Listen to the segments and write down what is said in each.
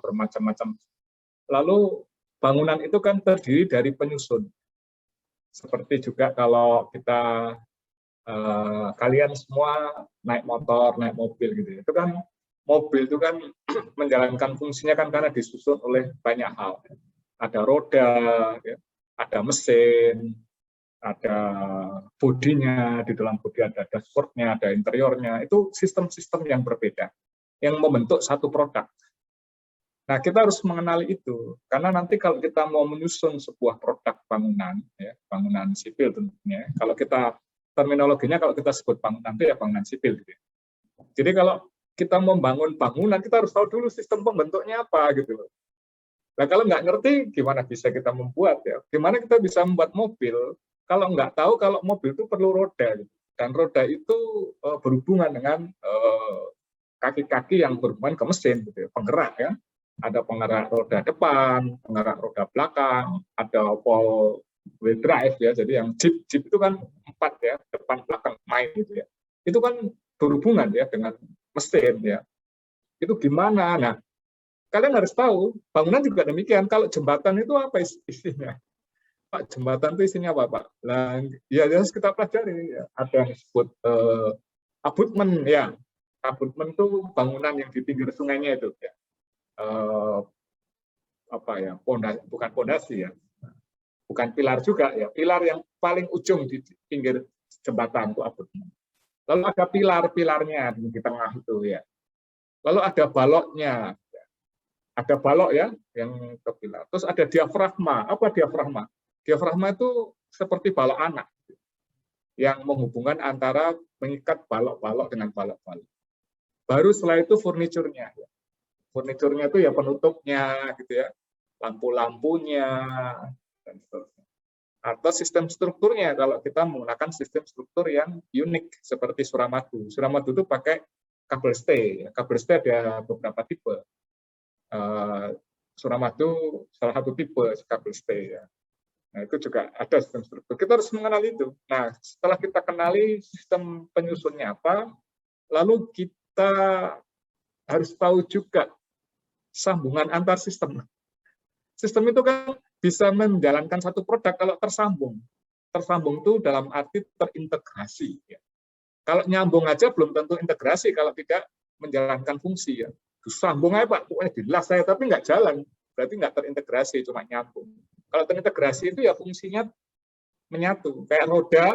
bermacam-macam. Lalu bangunan itu kan terdiri dari penyusun. Seperti juga kalau kita kalian semua naik motor, naik mobil gitu ya. Itu kan mobil itu kan menjalankan fungsinya kan karena disusun oleh banyak hal. Ada roda, ya, ada mesin, ada bodinya, di dalam bodi ada dashboardnya, ada interiornya. Itu sistem-sistem yang berbeda yang membentuk satu produk. Nah, kita harus mengenali itu karena nanti kalau kita mau menyusun sebuah produk bangunan, ya, bangunan sipil tentunya. Kalau kita terminologinya kalau kita sebut bangunan itu ya bangunan sipil. Gitu. Jadi kalau kita membangun bangunan, kita harus tahu dulu sistem pembentuknya apa gitu loh. Nah kalau nggak ngerti, gimana bisa kita membuat ya? Gimana kita bisa membuat mobil kalau nggak tahu kalau mobil itu perlu roda gitu. Dan roda itu berhubungan dengan kaki-kaki yang berhubungan ke mesin gitu ya, penggerak ya. Ada penggerak roda depan, penggerak roda belakang, ada wheel drive ya, jadi yang jeep itu kan 4 ya, depan belakang main gitu ya. Itu kan berhubungan ya dengan mesin ya. Itu gimana? Nah, kalian harus tahu, bangunan juga demikian. Kalau jembatan itu apa isinya? Pak, jembatan itu isinya apa, Pak? Nah, ya harus kita pelajari ya. Ada yang disebut abutmen ya. Abutmen itu bangunan yang di pinggir sungainya itu ya. Apa ya? Bukan pondasi ya. Bukan pilar juga ya, pilar yang paling ujung di pinggir jembatan itu abutmen. Lalu ada pilar-pilarnya di tengah itu ya. Lalu ada baloknya, ada balok ya yang ke pilar. Terus ada diafragma. Apa diafragma? Diafragma itu seperti balok anak yang menghubungkan antara mengikat balok-balok dengan balok-balok. Baru setelah itu furniturnya. Furniturnya itu ya penutupnya gitu ya, lampu-lampunya, dan seterusnya. Atau sistem strukturnya kalau kita menggunakan sistem struktur yang unik seperti Suramadu. Suramadu itu pakai kabel stay. Kabel stay ada beberapa tipe. Suramadu salah satu tipe kabel stay. Ya. Nah, itu juga ada sistem struktur. Kita harus mengenali itu. Nah, setelah kita kenali sistem penyusunnya apa, lalu kita harus tahu juga sambungan antar sistem. Sistem itu kan bisa menjalankan satu produk kalau tersambung. Tersambung itu dalam arti terintegrasi. Ya. Kalau nyambung aja belum tentu integrasi kalau tidak menjalankan fungsi. Ya. Sambung aja Pak, pokoknya dilas saya, tapi nggak jalan. Berarti nggak terintegrasi, cuma nyambung. Kalau terintegrasi itu ya fungsinya menyatu. Kayak roda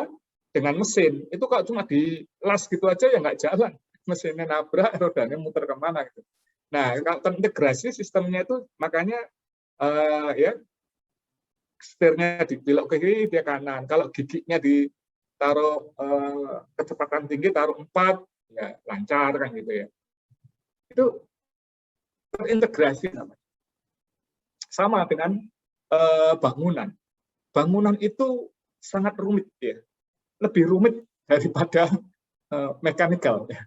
dengan mesin. Itu kalau cuma dilas gitu aja ya nggak jalan. Mesinnya nabrak, rodanya muter kemana. Gitu. Nah, kalau terintegrasi sistemnya itu makanya ya setirnya dibelok ke kiri dia kanan, kalau giginya ditaruh kecepatan tinggi taruh 4 ya lancar kan gitu ya. Itu terintegrasi namanya. Sama dengan bangunan. Bangunan itu sangat rumit ya, lebih rumit daripada mekanikal ya,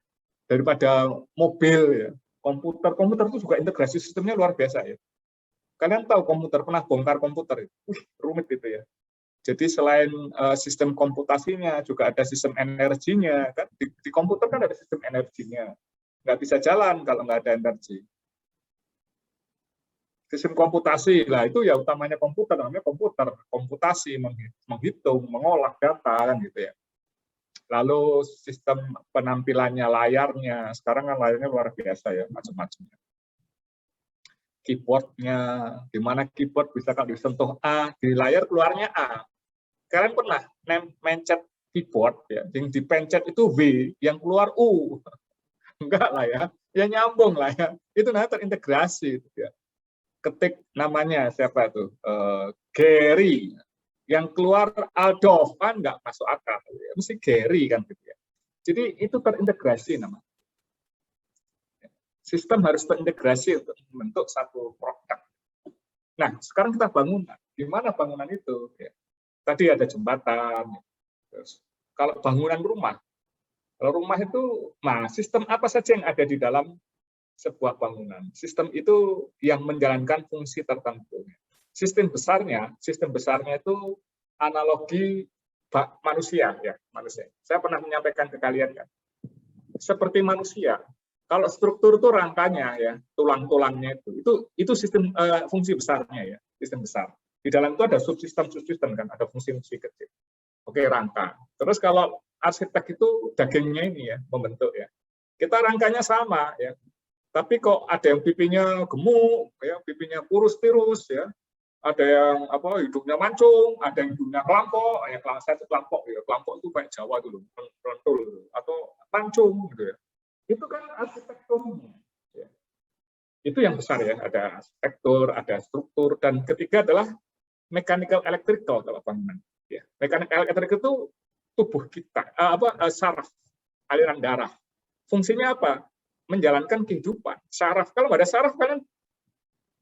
daripada mobil ya. Komputer itu juga integrasi sistemnya luar biasa ya. Kalian tahu komputer, pernah bongkar komputer itu? Rumit itu ya. Jadi selain sistem komputasinya, juga ada sistem energinya. Kan? Di komputer kan ada sistem energinya. Nggak bisa jalan kalau nggak ada energi. Sistem komputasi, lah itu ya utamanya komputer, namanya komputer. Komputasi, menghitung, mengolah data, kan gitu ya. Lalu sistem penampilannya, layarnya. Sekarang kan layarnya luar biasa ya, macam-macamnya. Keyboardnya, di mana keyboard bisa kalau disentuh A, di layar keluarnya A. Kalian pernah mencet keyboard, ya, yang dipencet itu V, yang keluar U. Enggak lah ya, ya nyambung lah ya. Itu nanti terintegrasi. Ya. Ketik namanya siapa tuh? Gary. Yang keluar Aldo, kan nggak masuk akal. Ya. Mesti Gary kan gitu ya. Jadi itu terintegrasi namanya. Sistem harus terintegrasi untuk membentuk satu produk. Nah, sekarang kita bangunan. Gimana bangunan itu? Ya. Tadi ada jembatan. Terus, kalau bangunan rumah, kalau rumah itu, nah sistem apa saja yang ada di dalam sebuah bangunan? Sistem itu yang menjalankan fungsi tertentu. Sistem besarnya itu analogi manusia ya, manusia. Saya pernah menyampaikan ke kalian kan, seperti manusia. Kalau struktur itu rangkanya ya, tulang-tulangnya itu sistem fungsi besarnya ya, sistem besar. Di dalam itu ada subsistem kan, ada fungsi-fungsi kecil. Oke, rangka. Terus kalau arsitek itu dagingnya ini ya, membentuk ya. Kita rangkanya sama ya. Tapi kok ada yang pipinya gemuk, ya, pipinya kurus-tirus ya. Ada yang hidungnya mancung, ada yang hidungnya kelampok, ya saya itu kelampok ya. Kelampok itu kayak Jawa dulu, pentul atau mancung gitu ya. Itu kan arsitekturnya. Ya. Itu yang besar ya, ada arsitektur, ada struktur, dan ketiga adalah mechanical electrical kalau bangunan. Ya. Mechanical electrical itu tubuh kita, saraf, aliran darah. Fungsinya apa? Menjalankan kehidupan. Saraf, kalau nggak ada saraf kalian,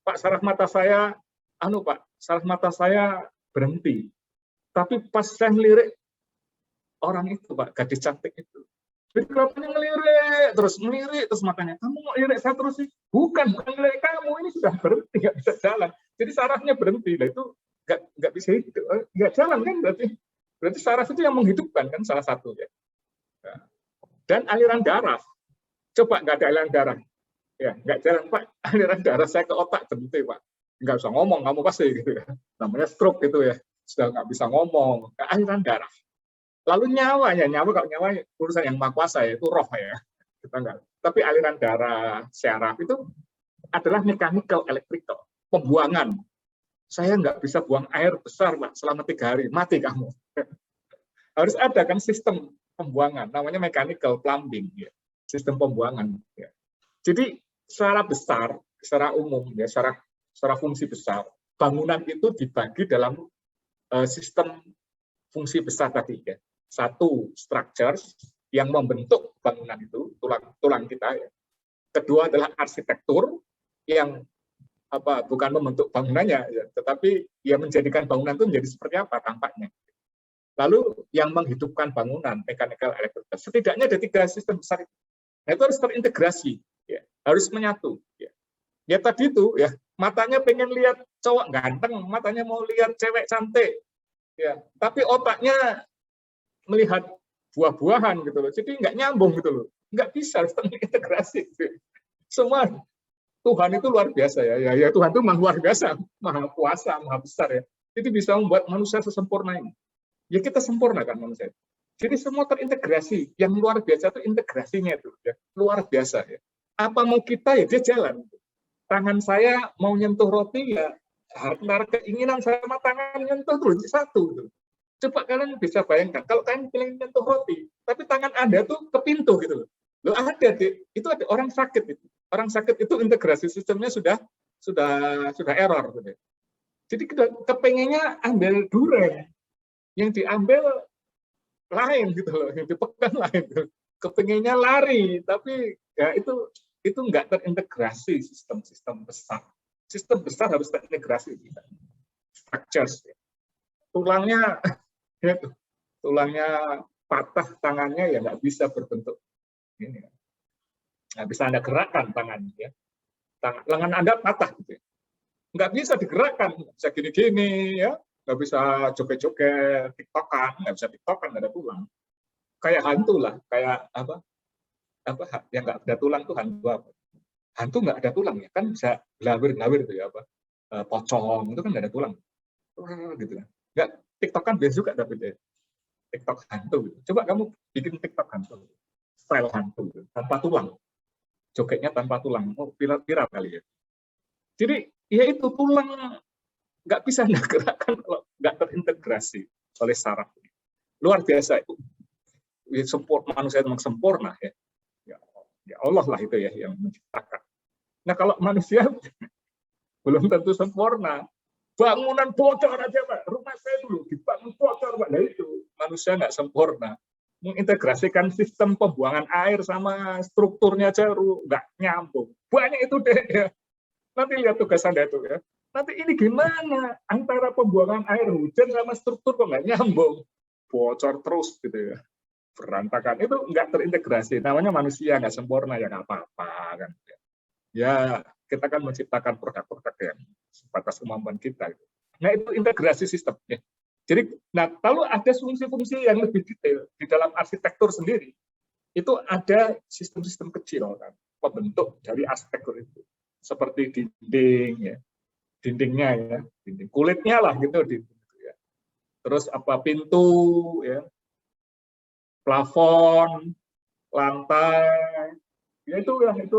Pak, saraf mata saya, Pak, saraf mata saya berhenti. Tapi pas saya ngelirik orang itu, Pak, gadis cantik itu, jadi kelihatannya ngelirik terus matanya, kamu mau lirik saya terus sih? Bukan ngelirik kamu, ini sudah berhenti, nggak bisa jalan. Jadi sarafnya berhenti, lah itu nggak bisa hidup, nggak jalan kan berarti saraf itu yang menghidupkan kan salah satu ya. Dan aliran darah, coba nggak ada aliran darah, ya nggak jalan Pak, aliran darah saya ke otak berhenti Pak, nggak bisa ngomong kamu pasti gitu ya, namanya stroke gitu ya, sudah nggak bisa ngomong, aliran darah. Lalu nyawa kalau nyawa urusan yang maha kuasa ya, itu roh ya, kita enggak. Tapi aliran darah, syaraf itu adalah mechanical electrical, pembuangan. Saya nggak bisa buang air besar Pak selama 3 hari, mati kamu. Harus ada kan sistem pembuangan, namanya mechanical plumbing ya, sistem pembuangan. Ya. Jadi secara besar, secara umum ya, secara fungsi besar, bangunan itu dibagi dalam sistem fungsi besar tadi ya. Satu, structures yang membentuk bangunan itu, tulang kita ya. Kedua adalah arsitektur yang bukan membentuk bangunannya ya, tetapi ya menjadikan bangunan itu menjadi seperti apa tampaknya. Lalu yang menghidupkan bangunan, mechanical electrical. Setidaknya ada 3 sistem besar itu. Nah, itu harus terintegrasi ya, harus menyatu ya. Ya tadi itu ya, matanya pengen lihat cowok ganteng, matanya mau lihat cewek cantik ya, tapi otaknya melihat buah-buahan gitu loh, jadi nggak nyambung gitu loh, nggak bisa, harus terintegrasi gitu. Semua Tuhan itu luar biasa ya Tuhan itu luar biasa, maha kuasa, maha besar ya, jadi bisa membuat manusia sesempurna ini. Ya kita sempurnakan manusia. Jadi semua terintegrasi, yang luar biasa itu integrasinya itu ya, luar biasa ya. Apa mau kita ya dia jalan. Tangan saya mau nyentuh roti ya, antara keinginan saya sama tangan nyentuh itu satu. Coba kalian bisa bayangkan, kalau kalian pengen nyentuh roti, tapi tangan Anda tuh ke pintu gitu loh. Loh ada, itu ada orang sakit itu. Orang sakit itu integrasi sistemnya sudah error gitu. Jadi kepengennya ambil durian, yang diambil lain gitu loh, yang dipegang lain. Gitu. Kepengennya lari, tapi ya itu nggak terintegrasi sistem besar. Sistem besar harus terintegrasi. Structures. Tulangnya patah, tangannya ya nggak bisa berbentuk ini, nggak bisa Anda gerakkan tangannya ya. Lengan Anda patah gitu, nggak bisa digerakkan, nggak bisa gini-gini ya, nggak bisa joget-joget, tiktokan, nggak bisa tiktokan, nggak ada tulang, kayak hantu lah, kayak apa yang nggak ada tulang tuh hantu apa? Hantu nggak ada tulang ya, kan bisa gelawir tuh ya pocong itu kan nggak ada tulang, gitu kan, nggak tiktokan biasa juga tapi deh. TikTok hantu. Coba kamu bikin TikTok hantu, style hantu, tanpa tulang, jogetnya tanpa tulang, viral kali ya. Jadi ya itu tulang nggak bisa Anda gerakkan kalau nggak terintegrasi oleh saraf. Luar biasa itu. Manusia itu memang sempurna ya. Ya Allah lah itu ya yang menciptakan. Nah kalau manusia belum tentu sempurna. Bangunan bocor aja Pak, rumah saya dulu dibangun bocor Pak, nah itu manusia nggak sempurna. Mengintegrasikan sistem pembuangan air sama strukturnya aja nggak nyambung. Banyak itu deh ya. Nanti lihat tugas Anda itu ya. Nanti ini gimana antara pembuangan air hujan sama struktur kok nggak nyambung. Bocor terus gitu ya. Berantakan, itu nggak terintegrasi. Namanya manusia nggak sempurna ya nggak apa-apa kan. Ya kita kan menciptakan produk-produk yang sebatas kemampuan kita. Nah itu integrasi sistem. Ya. Jadi, lalu ada fungsi-fungsi yang lebih detail di dalam arsitektur sendiri. Itu ada sistem-sistem kecil kan. pembentuk dari arsitektur itu. Seperti dinding, ya, dindingnya, ya, dinding kulitnya lah gitu, ya. Terus apa pintu, ya, plafon, lantai, ya itu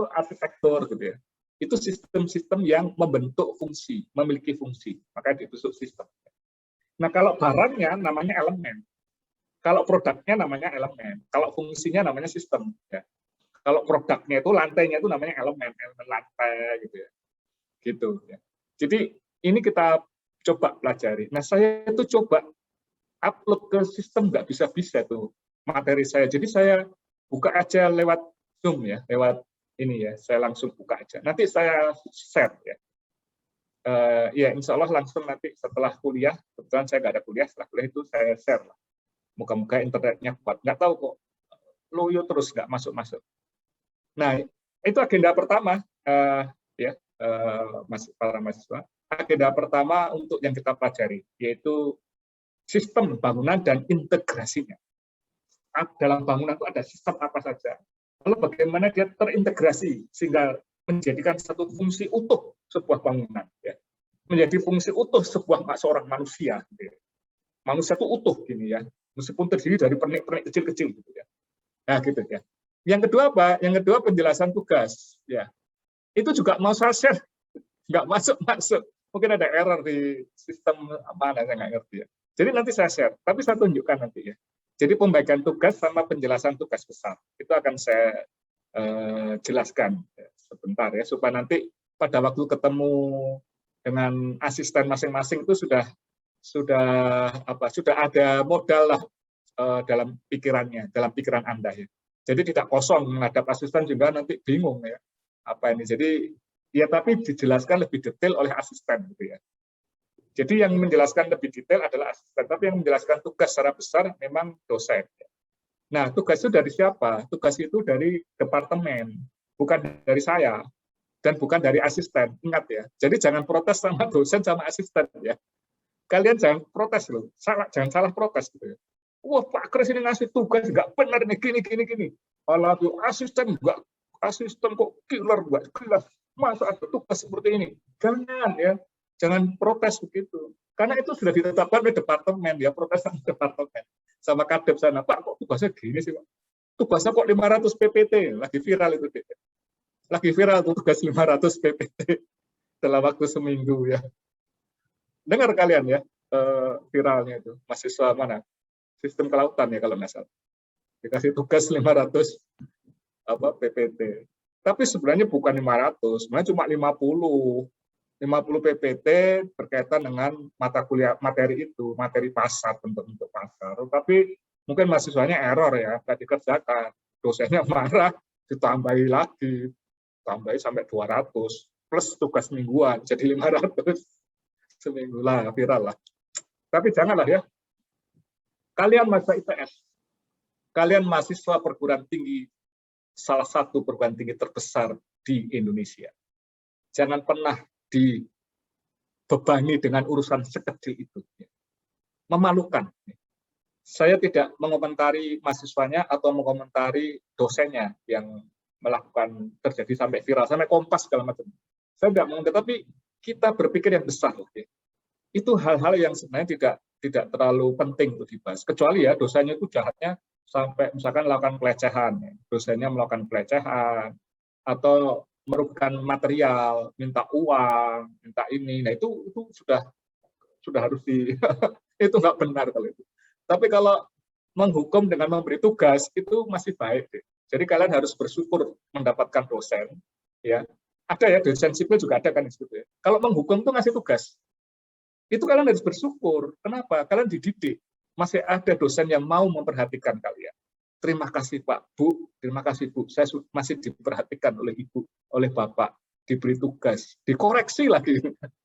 arsitektur gitu ya. Itu sistem-sistem yang membentuk fungsi, memiliki fungsi, makanya disebut sistem. Nah, kalau barangnya namanya elemen. Kalau produknya namanya elemen, kalau fungsinya namanya sistem. Ya. Kalau produknya itu lantainya itu namanya elemen lantai gitu ya. Gitu. Ya. Jadi ini kita coba pelajari. Nah, saya itu coba upload ke sistem nggak bisa-bisa tuh materi saya. Jadi saya buka aja lewat Zoom ya, lewat ini ya. Saya langsung buka aja. Nanti saya share ya. Ya insya Allah langsung nanti setelah kuliah, kebetulan saya nggak ada kuliah, setelah kuliah itu saya share lah. Moga-moga internetnya kuat. Nggak tahu kok, loyo terus nggak masuk-masuk. Nah, itu agenda pertama, para mahasiswa. Agenda pertama untuk yang kita pelajari, yaitu sistem bangunan dan integrasinya. Dalam bangunan itu ada sistem apa saja. Lalu bagaimana dia terintegrasi, sehingga menjadikan satu fungsi utuh sebuah bangunan. Ya. Menjadi fungsi utuh seorang manusia. Gitu ya. Manusia itu utuh gini ya, meskipun terdiri dari pernik-pernik kecil-kecil gitu ya. Nah gitu ya. Yang kedua apa? Yang kedua penjelasan tugas ya. Itu juga mau saya share, nggak masuk. Mungkin ada error di sistem mana saya nggak ngerti ya. Jadi nanti saya share, tapi saya tunjukkan nanti ya. Jadi pembagian tugas sama penjelasan tugas besar itu akan saya jelaskan ya, sebentar ya, supaya nanti pada waktu ketemu dengan asisten masing-masing itu sudah ada modal lah dalam pikiran Anda ya. Jadi tidak kosong menghadap asisten juga nanti bingung ya apa ini. Jadi ya tapi dijelaskan lebih detail oleh asisten gitu ya. Jadi yang menjelaskan lebih detail adalah asisten, tapi yang menjelaskan tugas secara besar memang dosen. Nah, tugas itu dari siapa? Tugas itu dari departemen, bukan dari saya dan bukan dari asisten. Ingat ya. Jadi jangan protes sama dosen sama asisten ya. Kalian jangan protes loh, jangan salah protes gitu ya. Wah Pak Kris ini ngasih tugas nggak benar nih gini. Kalau tuh asisten kok killer nggak jelas, masa ada tugas seperti ini? Jangan ya, jangan protes begitu. Karena itu sudah ditetapkan oleh departemen ya, protes sama departemen sama kadep sana. Pak kok tugasnya gini sih Pak? Tugasnya kok 500 PPT, lagi viral itu. Lagi viral tuh tugas 500 PPT dalam waktu seminggu ya. Dengar kalian ya viralnya itu, mahasiswa mana? Sistem kelautan ya kalau nggak salah. Dikasih tugas 500 PPT. Tapi sebenarnya bukan 500, sebenarnya cuma 50 PPT berkaitan dengan mata kuliah materi itu, materi pasar, bentuk-bentuk pasar. Tapi mungkin mahasiswanya error ya, nggak dikerjakan. Dosennya marah, ditambahi lagi, tambahi sampai 200 plus tugas mingguan jadi 500 seminggu lah, viral lah. Tapi janganlah ya. Kalian mahasiswa ITS, kalian mahasiswa perguruan tinggi, salah satu perguruan tinggi terbesar di Indonesia. Jangan pernah dibebani dengan urusan sekecil itu. Memalukan. Saya tidak mengomentari mahasiswanya atau mengomentari dosennya yang melakukan terjadi sampai viral, sampai Kompas segala macam. Saya tidak mengomentari, tapi kita berpikir yang besar. Itu hal-hal yang sebenarnya tidak terlalu penting untuk dibahas. Kecuali ya dosanya itu jahatnya sampai misalkan melakukan pelecehan, dosennya melakukan pelecehan atau merugikan material, minta uang, minta ini. Nah itu sudah harus itu nggak benar kalau itu. Tapi kalau menghukum dengan memberi tugas itu masih baik. Jadi kalian harus bersyukur mendapatkan dosen. Ya, ada ya dosen sipil juga ada kan itu. Ya. Kalau menghukum itu ngasih tugas. Itu kalian harus bersyukur. Kenapa? Kalian dididik. Masih ada dosen yang mau memperhatikan kalian. Terima kasih Pak, Bu. Terima kasih Bu. Saya masih diperhatikan oleh Ibu, oleh Bapak. Diberi tugas. Dikoreksi lagi.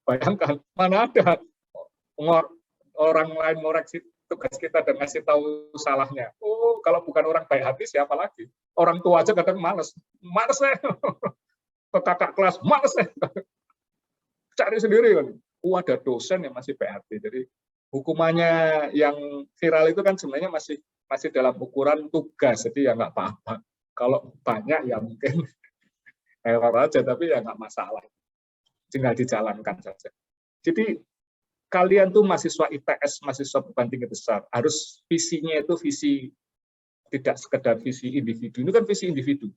Bayangkan, mana ada orang lain ngoreksi tugas kita dan ngasih tahu salahnya. Oh, kalau bukan orang baik hati, siapa lagi? Orang tua aja kadang males. Males saya. Ke kakak kelas, males saya. Cari sendiri kan. Ada dosen yang masih PHT. Jadi hukumannya yang viral itu kan sebenarnya masih dalam ukuran tugas. Jadi ya nggak apa-apa. Kalau banyak ya mungkin error aja, tapi ya nggak masalah, tinggal dijalankan saja. Jadi kalian tuh mahasiswa ITS, mahasiswa perguruan tinggi besar, harus visinya itu visi tidak sekedar visi individu, ini kan visi individu,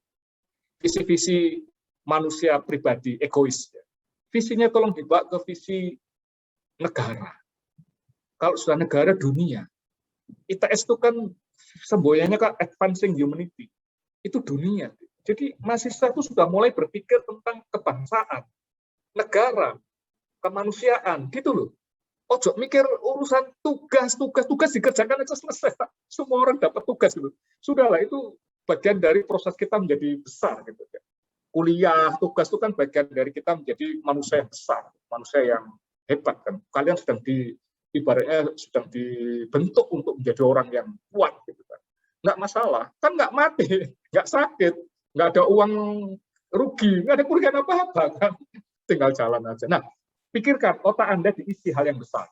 visi-visi manusia pribadi, egois. Visinya tolong dibawa ke visi negara. Kalau sudah negara, dunia. ITS itu kan semboyannya kan advancing humanity. Itu dunia. Jadi mahasiswa itu sudah mulai berpikir tentang kebangsaan, negara, kemanusiaan, gitu loh. Ojo mikir urusan tugas dikerjakan aja selesai. Semua orang dapat tugas gitu. Sudahlah, itu bagian dari proses kita menjadi besar gitu. Kuliah, tugas itu kan bagian dari kita menjadi manusia yang besar, manusia yang hebat kan. Kalian ibaratnya sedang dibentuk untuk menjadi orang yang kuat gitu kan. Nggak masalah, kan nggak mati, nggak sakit, nggak ada uang rugi, nggak ada kerugian apa-apa kan. Tinggal jalan aja. Nah, pikirkan otak Anda diisi hal yang besar.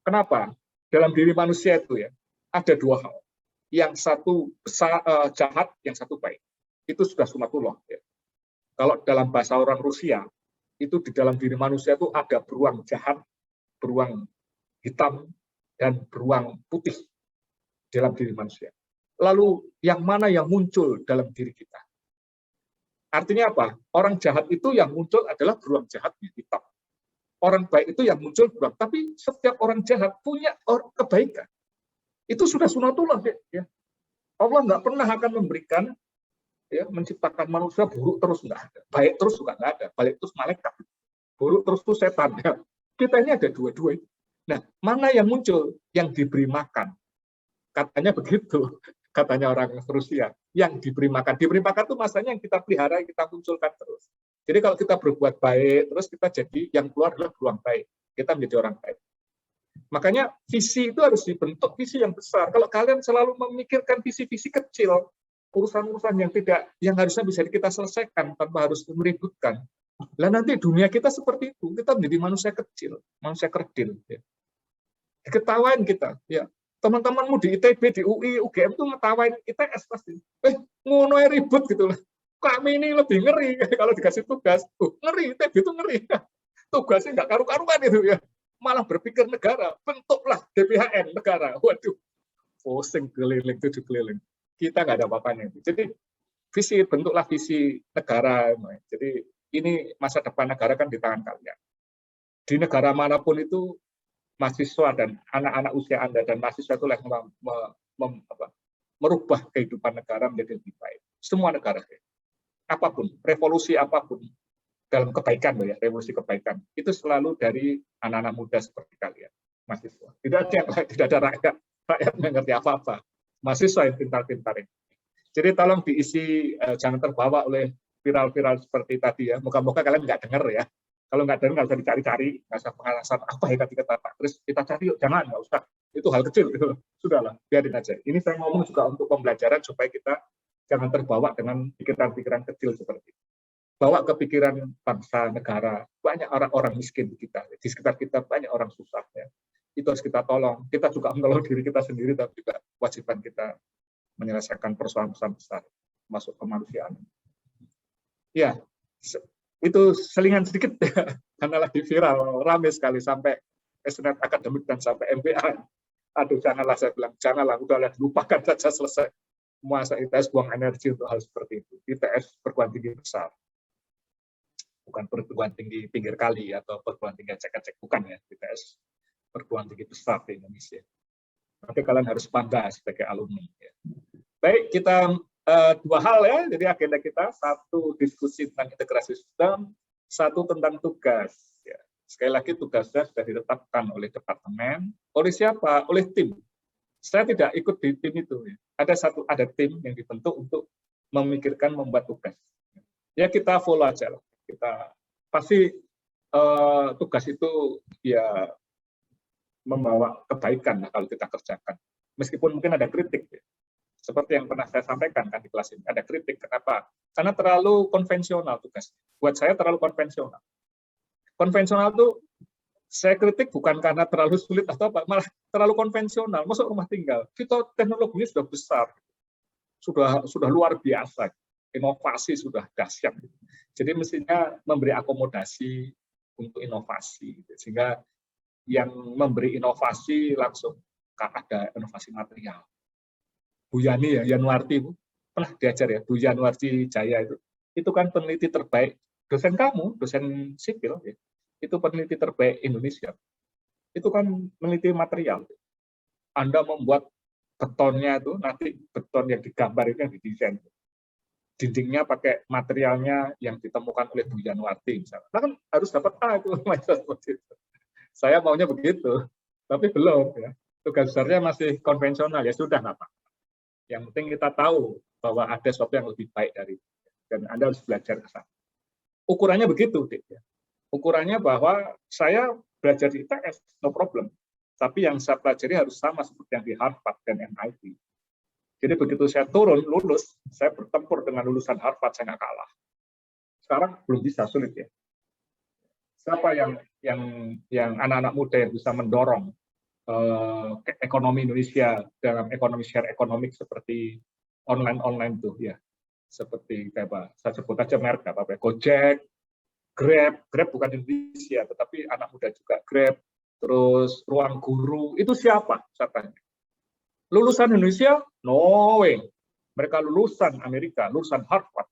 Kenapa? Dalam diri manusia itu ya ada dua hal. Yang satu jahat, yang satu baik. Itu sudah sunatullah. Ya. Kalau dalam bahasa orang Rusia, itu di dalam diri manusia itu ada beruang jahat, beruang hitam, dan beruang putih dalam diri manusia. Lalu yang mana yang muncul dalam diri kita? Artinya apa? Orang jahat itu yang muncul adalah beruang jahatnya hitam. Orang baik itu yang muncul beruang. Tapi setiap orang jahat punya kebaikan. Itu sudah sunatullah. Ya. Allah nggak pernah akan memberikan, ya, menciptakan manusia buruk terus, nggak ada. Baik terus juga nggak ada. Baik terus malaikat. Buruk terus itu setan. Ya. Kita ini ada dua-dua. Nah, mana yang muncul? Yang diberi makan. Katanya begitu. Katanya orang Rusia. Yang diberi makan. Diberi makan itu masanya yang kita pelihara, yang kita munculkan terus. Jadi kalau kita berbuat baik, terus kita jadi yang keluar adalah beruang baik. Kita menjadi orang baik. Makanya visi itu harus dibentuk visi yang besar. Kalau kalian selalu memikirkan visi-visi kecil, urusan-urusan yang harusnya bisa kita selesaikan tanpa harus meributkan. Lah nanti dunia kita seperti itu, kita menjadi manusia kecil, manusia kerdil. Ya. Diketawain kita, ya. Teman-temanmu di ITB, di UI, UGM tuh ngetawain ITS pasti. Ngono ribut gitu lah. Kami ini lebih ngeri kalau dikasih tugas. Ngeri, ITB itu ngeri. Tugasnya nggak karu-karuan itu ya. Malah berpikir negara, bentuklah DPHN negara. Waduh, pusing keliling, 7 keliling. Kita nggak ada apa-apanya. Jadi bentuklah visi negara. Jadi ini masa depan negara kan di tangan kalian. Di negara manapun itu mahasiswa dan anak-anak usia Anda dan mahasiswa itu yang merubah kehidupan negara menjadi lebih baik. Semua negara, apapun, revolusi apapun dalam kebaikan, ya, revolusi kebaikan itu selalu dari anak-anak muda seperti kalian, mahasiswa. Tidak ada rakyat yang ngerti apa-apa. Mahasiswa yang pintar-pintar ini. Jadi tolong diisi, jangan terbawa oleh viral-viral seperti tadi ya. Moga-moga kalian nggak dengar ya. Kalau nggak dengar nggak usah dicari-cari, nggak usah pengalasan apa ya kata Pak Kris, kita cari yuk, jangan, nggak usah. Itu hal kecil gitu. Sudahlah, biarin aja. Ini saya ngomong juga untuk pembelajaran supaya kita jangan terbawa dengan pikiran-pikiran kecil seperti itu. Bawa ke pikiran bangsa, negara. Banyak orang-orang miskin di kita. Di sekitar kita banyak orang susah. Ya. Itu harus kita tolong. Kita juga menolong diri kita sendiri, tapi juga kewajiban kita menyelesaikan persoalan-persoalan besar, masuk kemanusiaan. Ya, itu selingan sedikit ya, karena lagi viral, ramai sekali sampai Senat Akademik dan sampai MBA. Aduh, janganlah saya bilang, janganlah, udahlah, lupakan saja selesai. Masa ITS buang energi untuk hal seperti itu. ITS perguruan tinggi besar. Bukan perguruan tinggi pinggir kali atau perguruan tinggi cek-cek, bukan ya. ITS perguruan tinggi besar di Indonesia. Nanti kalian harus bangga sebagai alumni. Ya. Baik, kita dua hal ya, jadi agenda kita, satu diskusi tentang integrasi sistem, satu tentang tugas. Ya. Sekali lagi tugasnya sudah ditetapkan oleh departemen, oleh siapa? Oleh tim. Saya tidak ikut di tim itu. Ya. Ada tim yang dibentuk untuk memikirkan membuat tugas. Ya kita follow aja lah. Kita pasti tugas itu ya membawa kebaikan lah kalau kita kerjakan. Meskipun mungkin ada kritik. Ya. Seperti yang pernah saya sampaikan kan di kelas ini, ada kritik. Kenapa? Karena terlalu konvensional tugas. Buat saya terlalu konvensional. Konvensional itu saya kritik bukan karena terlalu sulit atau apa, malah terlalu konvensional. Masuk rumah tinggal, kita teknologinya sudah besar, sudah luar biasa. inovasi sudah dahsyat. Jadi mestinya memberi akomodasi untuk inovasi, sehingga yang memberi inovasi langsung ada inovasi material. Bu Yani ya, Yanuarti itu pernah diajar ya, Bu Yanuarti Jaya itu kan peneliti terbaik, dosen kamu, dosen sipil, ya, itu peneliti terbaik Indonesia. Itu kan meneliti material. Anda membuat betonnya itu, nanti beton yang digambar itu yang didesain. Dindingnya pakai materialnya yang ditemukan oleh Bu Yanuarti, misalnya. Nah, kan harus dapat A itu. Saya maunya begitu, tapi belum. Ya. Tugas besarnya masih konvensional, ya sudah nggak apa-apa. Yang penting kita tahu bahwa ada sesuatu yang lebih baik dari itu. Dan Anda harus belajar ke sana. Ukurannya begitu, Dik. Ya. Ukurannya bahwa saya belajar di ITS, no problem. Tapi yang saya pelajari harus sama seperti yang di Harvard dan MIT. Jadi begitu saya turun, lulus, saya bertempur dengan lulusan Harvard, saya nggak kalah. Sekarang belum bisa, sulit ya. Siapa yang anak-anak muda yang bisa mendorong ekonomi Indonesia dalam ekonomi share ekonomik seperti online tuh ya, seperti kayak apa? Saya sebut aja merek apa? Gojek, Grab bukan Indonesia, tetapi anak muda juga Grab. Terus Ruang Guru itu siapa? Saya tanya. Lulusan Indonesia? No way. Mereka lulusan Amerika, lulusan Harvard.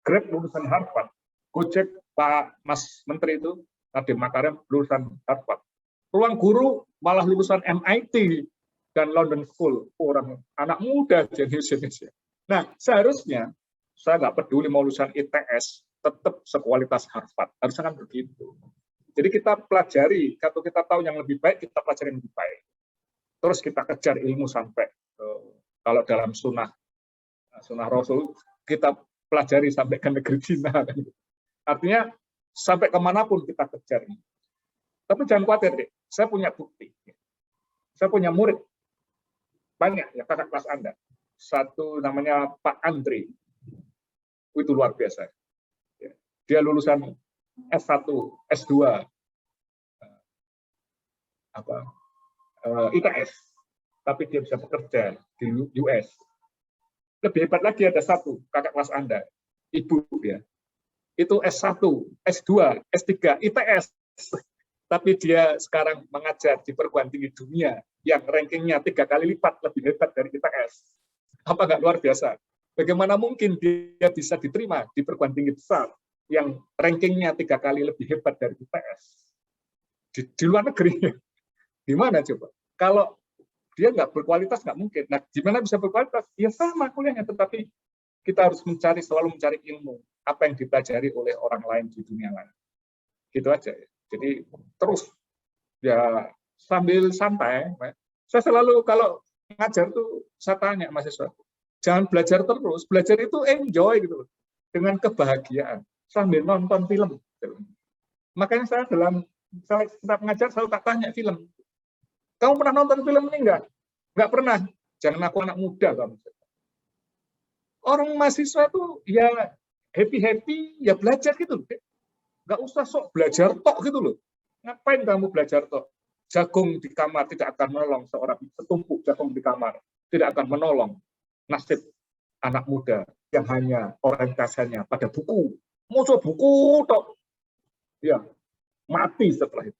Grab lulusan Harvard. Gojek, Pak Mas Menteri itu, Nadiem Makarim lulusan Harvard. Ruang Guru malah lulusan MIT dan London School. Orang anak muda jenis Indonesia. Nah, seharusnya saya nggak peduli mau lulusan ITS, tetap sekualitas Harvard. Harusnya kan begitu. Jadi kita pelajari, kalau kita tahu yang lebih baik, kita pelajari yang lebih baik. Terus kita kejar ilmu sampai, kalau dalam sunnah Rasul, kita pelajari sampai ke negeri Cina. Artinya, sampai kemanapun kita kejar. Tapi jangan khawatir, deh. Saya punya bukti. Saya punya murid. Banyak, ya kakak kelas Anda. Satu namanya Pak Andri. Itu luar biasa. Dia lulusan S1, S2, ITS, tapi dia bisa bekerja di US. Lebih hebat lagi ada satu kakak kelas Anda, Ibu ya, itu S1, S2, S3, ITS, tapi dia sekarang mengajar di perguruan tinggi dunia yang rankingnya 3 kali lipat lebih hebat dari ITS. Apa nggak luar biasa? Bagaimana mungkin dia bisa diterima di perguruan tinggi besar yang rankingnya 3 kali lebih hebat dari ITS di luar negeri? Gimana coba? Kalau dia nggak berkualitas nggak mungkin. Nah, gimana bisa berkualitas? Ya sama kuliahnya, tetapi kita harus selalu mencari ilmu apa yang dipelajari oleh orang lain di dunia lain. Gitu aja. Jadi terus ya sambil santai. Saya selalu kalau ngajar tuh saya tanya mahasiswa, jangan belajar terus. Belajar itu enjoy gitu, dengan kebahagiaan sambil nonton film. Makanya saya setiap ngajar selalu tak tanya film. Kamu pernah nonton film ini enggak? Enggak pernah. Jangan aku anak muda kamu. Orang mahasiswa tuh ya happy ya belajar gitu. Enggak usah sok belajar tok gitu loh. Ngapain kamu belajar tok? Jagung di kamar tidak akan menolong seorang, setumpuk jagung di kamar tidak akan menolong nasib anak muda yang hanya orientasinya pada buku. Mau buku tok. Ya, mati setelah itu.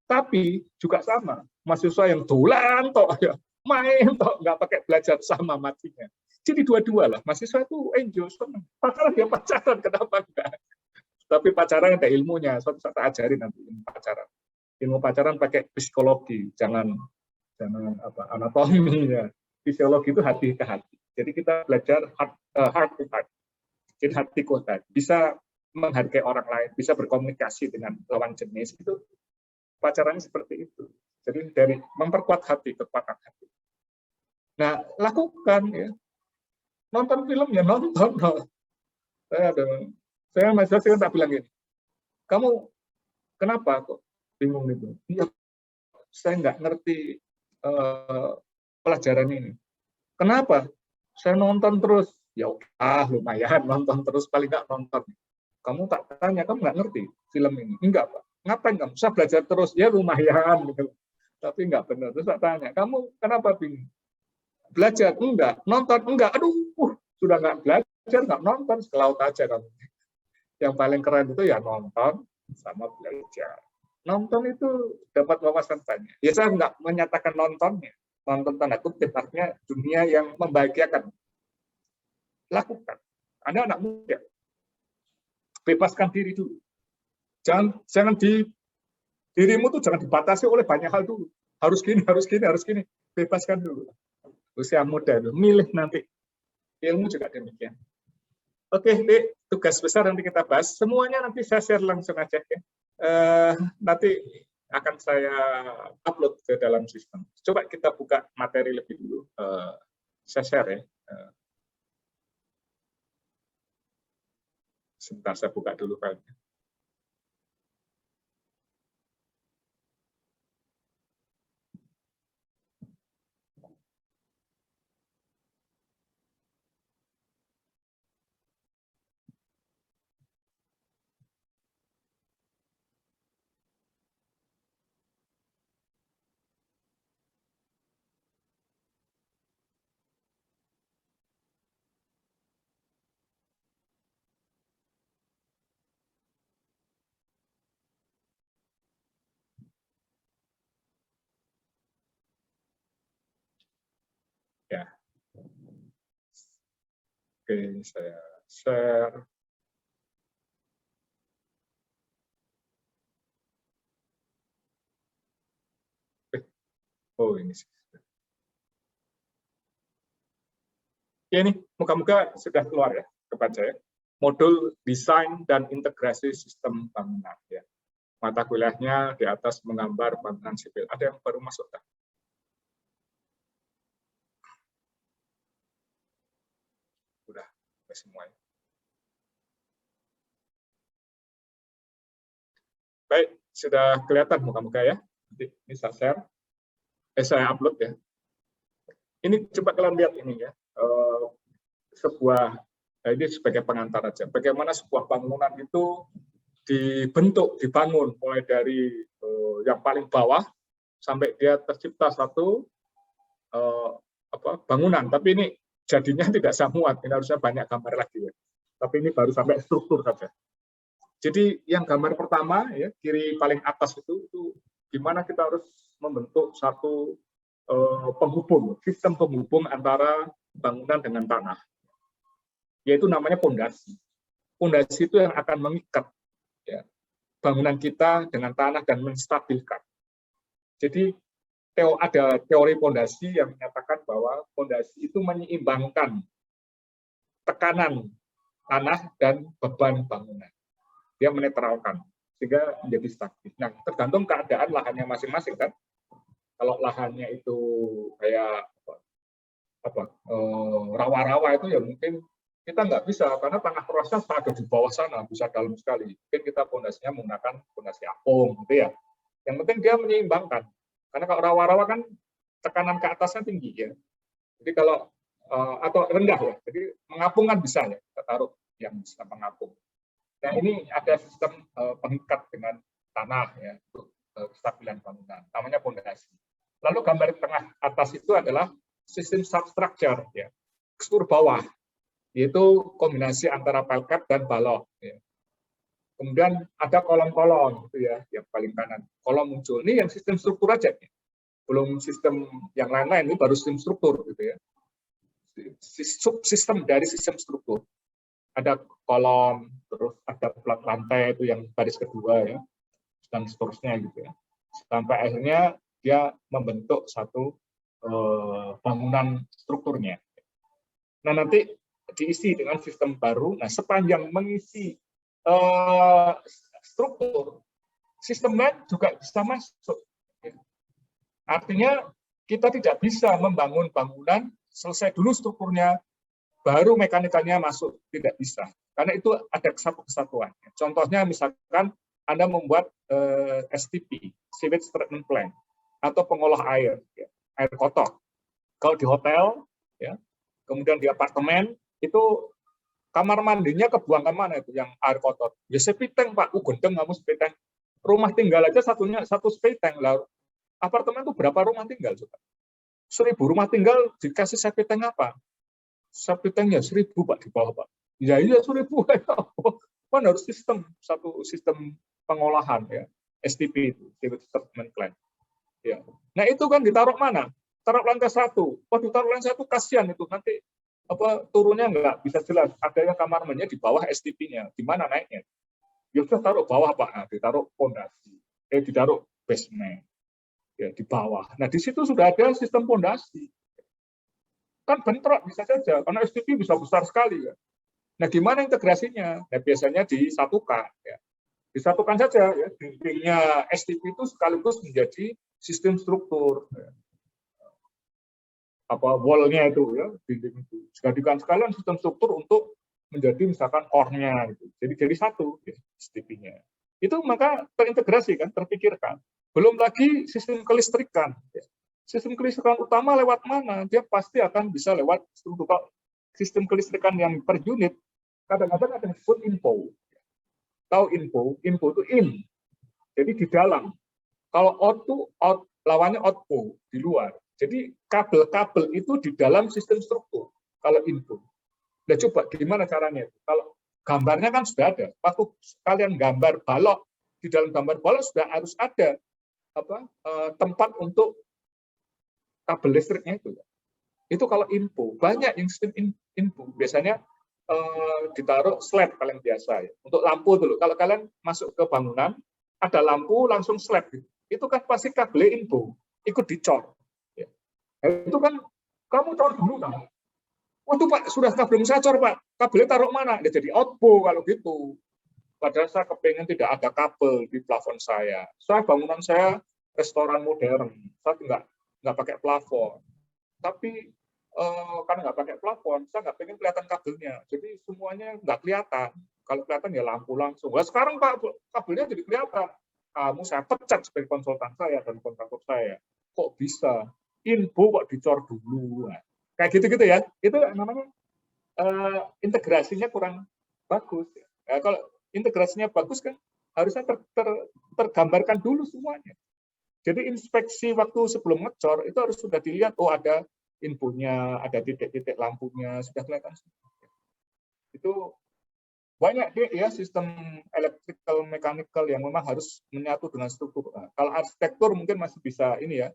Tapi juga sama, mahasiswa yang dolan tok ya, main tok, nggak pakai belajar, sama matinya. Jadi dua-dua lah, mahasiswa itu enjoy, senang. Pacaran dia pacaran, kenapa enggak? Tapi pacaran ada ilmunya, suatu saat ajarin nanti ilmu pacaran. Ilmu pacaran pakai psikologi, jangan anatomi ya. Fisiologi itu hati ke hati. Jadi kita belajar heart to heart. Jadi hati ke hati. Bisa menghargai orang lain, bisa berkomunikasi dengan lawan jenis itu. Pacarannya seperti itu. Jadi dari memperkuat hati, kekuatan hati. Nah, lakukan ya. Nonton film ya nonton. Saya masih tak bilang gini. Kamu kenapa kok bingung itu? Iya, saya nggak ngerti pelajaran ini. Kenapa? Saya nonton terus. Ya lumayan nonton terus, paling nggak nonton. Kamu tak tanya, kamu nggak ngerti film ini? Enggak, Pak. Ngapain kamu? Saya belajar terus, ya lumayan, gitu. Tapi nggak benar. Terus saya tanya, kamu kenapa bingung? Belajar? Enggak. Nonton? Enggak. Aduh, sudah nggak belajar. belajar nggak nonton, ke laut aja kan. Yang paling keren itu ya nonton sama belajar. Nonton itu dapat wawasan banyak. Ya saya nggak menyatakan nontonnya. Nonton tanda kutip artinya dunia yang membahagiakan. Lakukan. Anda anak muda. Bebaskan diri dulu. Jangan dirimu tuh jangan dibatasi oleh banyak hal dulu. Harus gini, harus gini, harus gini. Bebaskan dulu. Usia muda itu, milih nanti. Ilmu juga demikian. Oke, ini tugas besar nanti kita bahas. Semuanya nanti saya share langsung aja ya. Nanti akan saya upload ke dalam sistem. Coba kita buka materi lebih dulu. Saya share ya. Sebentar saya buka dulu filenya. Ya. Oke, saya share. Oh, ini sih. Ya, ini muka-muka sudah keluar ya kepada saya. Modul desain dan integrasi sistem bangunan ya. Mata kuliahnya di atas menggambar bangunan sipil. Ada yang baru masuk kan? Udah semuanya. Baik, sudah kelihatan muka-muka ya. Nanti bisa share. Saya upload ya. Ini coba kalian lihat ini ya. Ini sebagai pengantar aja. Bagaimana sebuah bangunan itu dibentuk, dibangun mulai dari yang paling bawah sampai dia tercipta satu bangunan. Tapi ini jadinya tidak samuat. Ini harusnya banyak gambar lagi ya. Tapi ini baru sampai struktur saja. Jadi yang gambar pertama ya kiri paling atas itu gimana kita harus membentuk satu penghubung, sistem penghubung antara bangunan dengan tanah, yaitu namanya pondasi. Pondasi itu yang akan mengikat ya, bangunan kita dengan tanah dan menstabilkan. Jadi ada teori pondasi yang menyatakan bahwa pondasi itu menyeimbangkan tekanan tanah dan beban bangunan. Dia menetralkan sehingga menjadi stabil. Nah, tergantung keadaan lahannya masing-masing kan. Kalau lahannya itu kayak rawa-rawa itu ya mungkin kita nggak bisa karena tanah perosnya ada di bawah sana, bisa dalam sekali. Mungkin kita pondasinya menggunakan pondasi apung gitu ya. Yang penting dia menyeimbangkan. Karena kalau rawa-rawa kan tekanan ke atasnya tinggi ya. Jadi kalau atau rendah ya. Jadi mengapung kan bisa ya, kita taruh yang bisa mengapung. Nah, ini ada sistem pengikat dengan tanah ya untuk kestabilan bangunan. Namanya pondasi. Lalu gambar tengah atas itu adalah sistem substructure ya. Struktur bawah yaitu kombinasi antara pelket dan balok ya. Kemudian ada kolom-kolom gitu ya, yang paling kanan. Kolom muncul. Ini yang sistem struktur aja ya. Belum sistem yang lain-lain, ini baru sistem struktur gitu ya. Subsistem dari sistem struktur. Ada kolom, terus ada plat lantai itu yang baris kedua ya, dan seterusnya gitu ya. Sampai akhirnya dia membentuk satu bangunan strukturnya. Nah nanti diisi dengan sistem baru. Nah sepanjang mengisi struktur, sistemnya juga bisa masuk. Artinya kita tidak bisa membangun bangunan selesai dulu strukturnya, baru mekanikanya masuk, tidak bisa. Karena itu ada satu kesatuan. Contohnya misalkan Anda membuat STP, Sewage Treatment Plant, atau pengolah air, ya, air kotor. Kalau di hotel, ya, kemudian di apartemen, itu kamar mandinya kebuang kemana itu yang air kotor? Ya septic tank Pak, gendeng kamu septic tank. Rumah tinggal aja satu septic tank. Lalu apartemen itu berapa rumah tinggal? 1.000 rumah tinggal dikasih septic tank apa? Septic tanknya 1.000 Pak di bawah Pak. Ya iya 1.000 kan harus satu sistem pengolahan ya, STP itu, Sewage Treatment Plant. Ya. Nah itu kan ditaruh mana? Taruh lantai 1. Waduh taruh lantai 1 kasihan itu nanti turunnya nggak bisa jelas. Adanya kamar mandinya di bawah STP-nya. Gimana naiknya? Ya sudah taruh bawah Pak. Nah, ditaruh pondasi. Ditaruh basement. Ya di bawah. Nah di situ sudah ada sistem pondasi. Kan bentrok bisa saja karena STP bisa besar sekali ya. Nah, gimana integrasinya? Nah, biasanya disatukan ya. Disatukan saja ya. Dindingnya STP itu sekaligus menjadi sistem struktur. Ya. Wall-nya itu ya, dinding itu. Dijadikan sekalian sistem struktur untuk menjadi misalkan core-nya gitu. Jadi satu ya, STP-nya. Itu maka terintegrasi kan, terpikirkan. Belum lagi sistem kelistrikan ya. Sistem kelistrikan utama lewat mana? Dia pasti akan bisa lewat struktur sistem kelistrikan yang per unit. Kadang-kadang ada yang disebut info. Tahu info? Info itu in. Jadi di dalam. Kalau out itu out, lawannya outflow, di luar. Jadi kabel-kabel itu di dalam sistem struktur. Kalau info. Nah coba gimana caranya? Kalau gambarnya kan sudah ada. Waktu kalian gambar balok, di dalam gambar balok sudah harus ada tempat untuk kabel listriknya itu. Itu kalau info. Banyak yang sistem info. Biasanya ditaruh slab paling biasa ya. Untuk lampu dulu. Kalau kalian masuk ke bangunan, ada lampu langsung slab gitu. Itu kan pasti kabel info ikut dicor. Ya. Nah, itu kan kamu cor dulu kan. Waduh Pak, sudah kabel saya cor Pak. Kabelnya taruh mana? Ya, jadi outflow kalau gitu. Padahal saya kepengen tidak ada kabel di plafon saya. Bangunan saya restoran modern. Saya nggak pakai plafon. Tapi karena nggak pakai plafon, saya nggak pengen kelihatan kabelnya. Jadi semuanya nggak kelihatan. Kalau kelihatan ya lampu langsung. Nah, sekarang Pak, kabelnya jadi kelihatan. Kamu saya pecat sebagai konsultan saya dan kontraktor saya. Kok bisa? Info kok dicor dulu. Nah, kayak gitu-gitu ya. Itu namanya integrasinya kurang bagus. Nah, kalau integrasinya bagus kan harusnya tergambarkan dulu semuanya. Jadi inspeksi waktu sebelum ngecor itu harus sudah dilihat, ada infonya, ada titik-titik lampunya, sudah kelihatan. Itu banyak ya sistem electrical mechanical yang memang harus menyatu dengan struktur. Nah, kalau arsitektur mungkin masih bisa ini ya,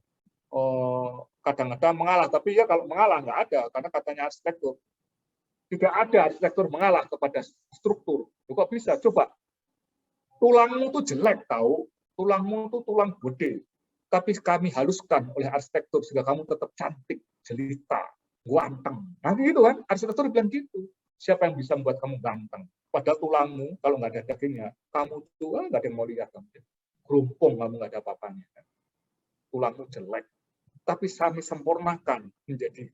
kadang-kadang mengalah, tapi ya kalau mengalah nggak ada, karena katanya arsitektur. Tidak ada arsitektur mengalah kepada struktur. Kok bisa? Coba. Tulangmu tuh jelek tahu, tulangmu tuh tulang gede. Tapi kami haluskan oleh arsitektur sehingga kamu tetap cantik, jelita, ganteng. Nah gitu kan, arsitektur bilang gitu. Siapa yang bisa membuat kamu ganteng? Padahal tulangmu, kalau nggak ada dagingnya, kamu tuh nggak ada yang mau lihat kamu. Gerumpung, kamu nggak ada apa-apanya. Tulangmu jelek. Tapi kami sempurnakan menjadi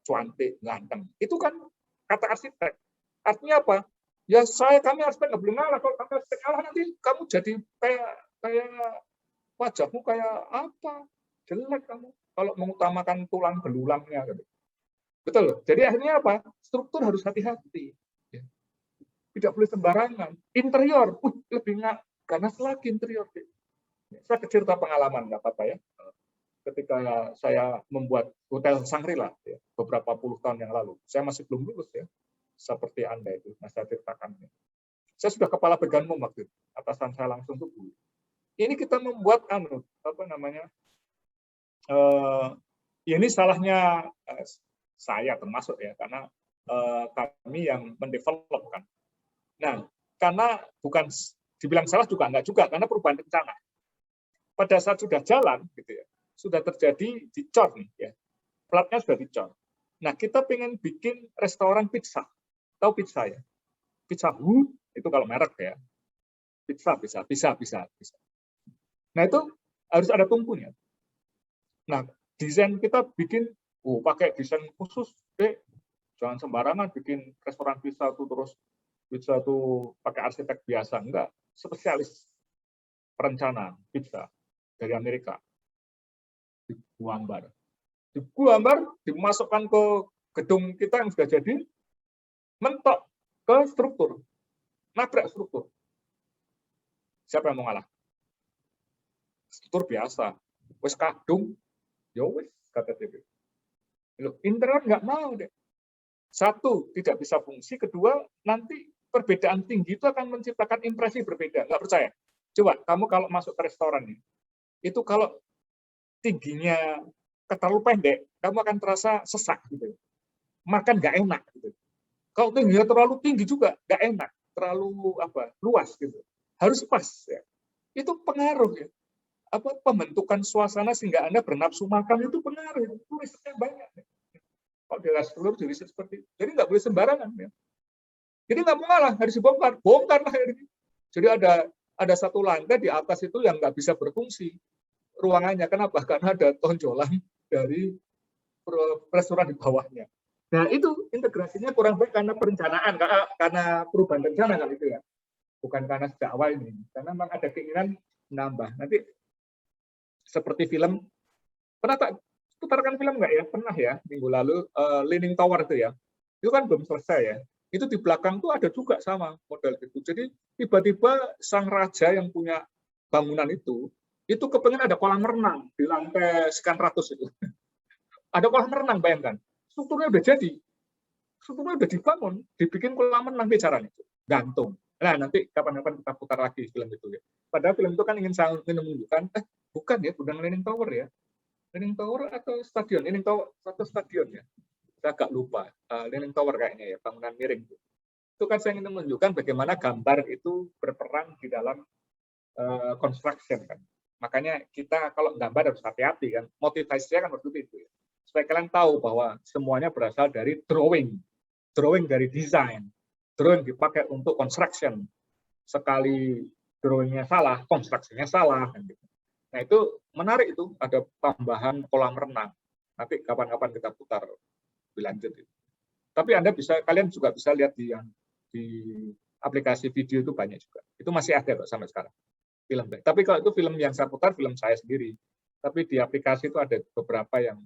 cantik, ganteng. Itu kan kata arsitek. Artinya apa? Ya kami arsitek nggak boleh ngalah. Kalau kami arsitek ngalah nanti kamu jadi kayak wajahmu kayak apa? Jelek kamu. Kalau mengutamakan tulang belulangnya. Gitu. Betul. Jadi akhirnya apa? Struktur harus hati-hati. Ya. Tidak boleh sembarangan. Interior, lebih ganas lagi interior. Saya cerita pengalaman, nggak apa-apa ya. Ketika saya membuat Hotel Shangri-La ya, beberapa puluh tahun yang lalu. Saya masih belum lulus ya. Seperti Anda itu. Nah, saya ceritakan. Saya sudah kepala bagian waktu itu. Atasan saya langsung tuh ini kita membuat ini salahnya saya termasuk ya karena kami yang mendevelop kan. Nah, karena bukan dibilang salah juga enggak juga karena perubahan rencana. Pada saat sudah jalan gitu ya, sudah terjadi dicor nih ya. Platnya sudah dicor. Nah, kita pengen bikin restoran pizza. Tahu pizza ya? Pizza Hut itu kalau merek ya. Bisa. Nah, itu harus ada tungkunya. Nah, desain kita bikin, pakai desain khusus, jangan sembarangan bikin restoran pizza itu terus pizza itu pakai arsitek biasa, enggak, spesialis perencanaan pizza dari Amerika. Digambar, dimasukkan ke gedung kita yang sudah jadi, mentok ke struktur, nabrak struktur. Siapa yang mau ngalah? Struktur biasa, wes kadung, ya wes kata TV. Loh, interior nggak mau deh. Satu, tidak bisa fungsi. Kedua, nanti perbedaan tinggi itu akan menciptakan impresi berbeda. Nggak percaya? Coba, kamu kalau masuk ke restoran nih, itu kalau tingginya terlalu pendek, kamu akan terasa sesak gitu. Makan nggak enak gitu. Kalau tingginya terlalu tinggi juga nggak enak, terlalu luas gitu. Harus pas ya. Itu pengaruh ya. Pembentukan suasana sehingga Anda bernafsu makan itu pengaruh. Itu risetnya banyak. Ya. Kalau di restoran di riset seperti itu. Jadi nggak boleh sembarangan ya. Jadi nggak mau ngalah, harus dibongkar. Bongkar lah ini. Jadi ada satu lantai di atas itu yang nggak bisa berfungsi ruangannya. Kenapa? Karena ada tonjolan dari restoran di bawahnya. Nah, itu integrasinya kurang baik karena perencanaan, karena perubahan rencana kan itu ya. Bukan karena sejak awal ini. Karena memang ada keinginan menambah. Nanti seperti film, pernah tak putarkan film nggak ya? Pernah ya, minggu lalu, Leaning Tower itu ya. Itu kan belum selesai ya. Itu di belakang tuh ada juga sama model itu. Jadi tiba-tiba sang raja yang punya bangunan itu kepengen ada kolam renang di lantai sekian ratus itu. Ada kolam renang, bayangkan. Strukturnya udah jadi. Strukturnya udah dibangun, dibikin kolam renang caranya. Gantung. Nah, nanti kapan-kapan kita putar lagi film itu ya. Padahal film itu kan ingin menunjukkan, bukan ya, bukan Leaning Tower ya. Leaning Tower atau stadion? Leaning Tower atau stadion ya. Saya agak lupa. Leaning Tower kayaknya ya, bangunan miring. Itu kan saya ingin menunjukkan bagaimana gambar itu berperan di dalam construction kan. Makanya kita kalau gambar harus hati-hati kan. Motivasinya kan waktu itu ya. Supaya kalian tahu bahwa semuanya berasal dari drawing dari desain, drawing dipakai untuk construction. Sekali drawingnya salah, konstruksinya salah. Nah itu menarik itu, ada tambahan kolam renang. Nanti kapan-kapan kita putar lebih lanjut. Tapi kalian juga bisa lihat di aplikasi video itu banyak juga. Itu masih ada kok sampai sekarang. Film. Tapi kalau itu film yang saya putar, film saya sendiri. Tapi di aplikasi itu ada beberapa yang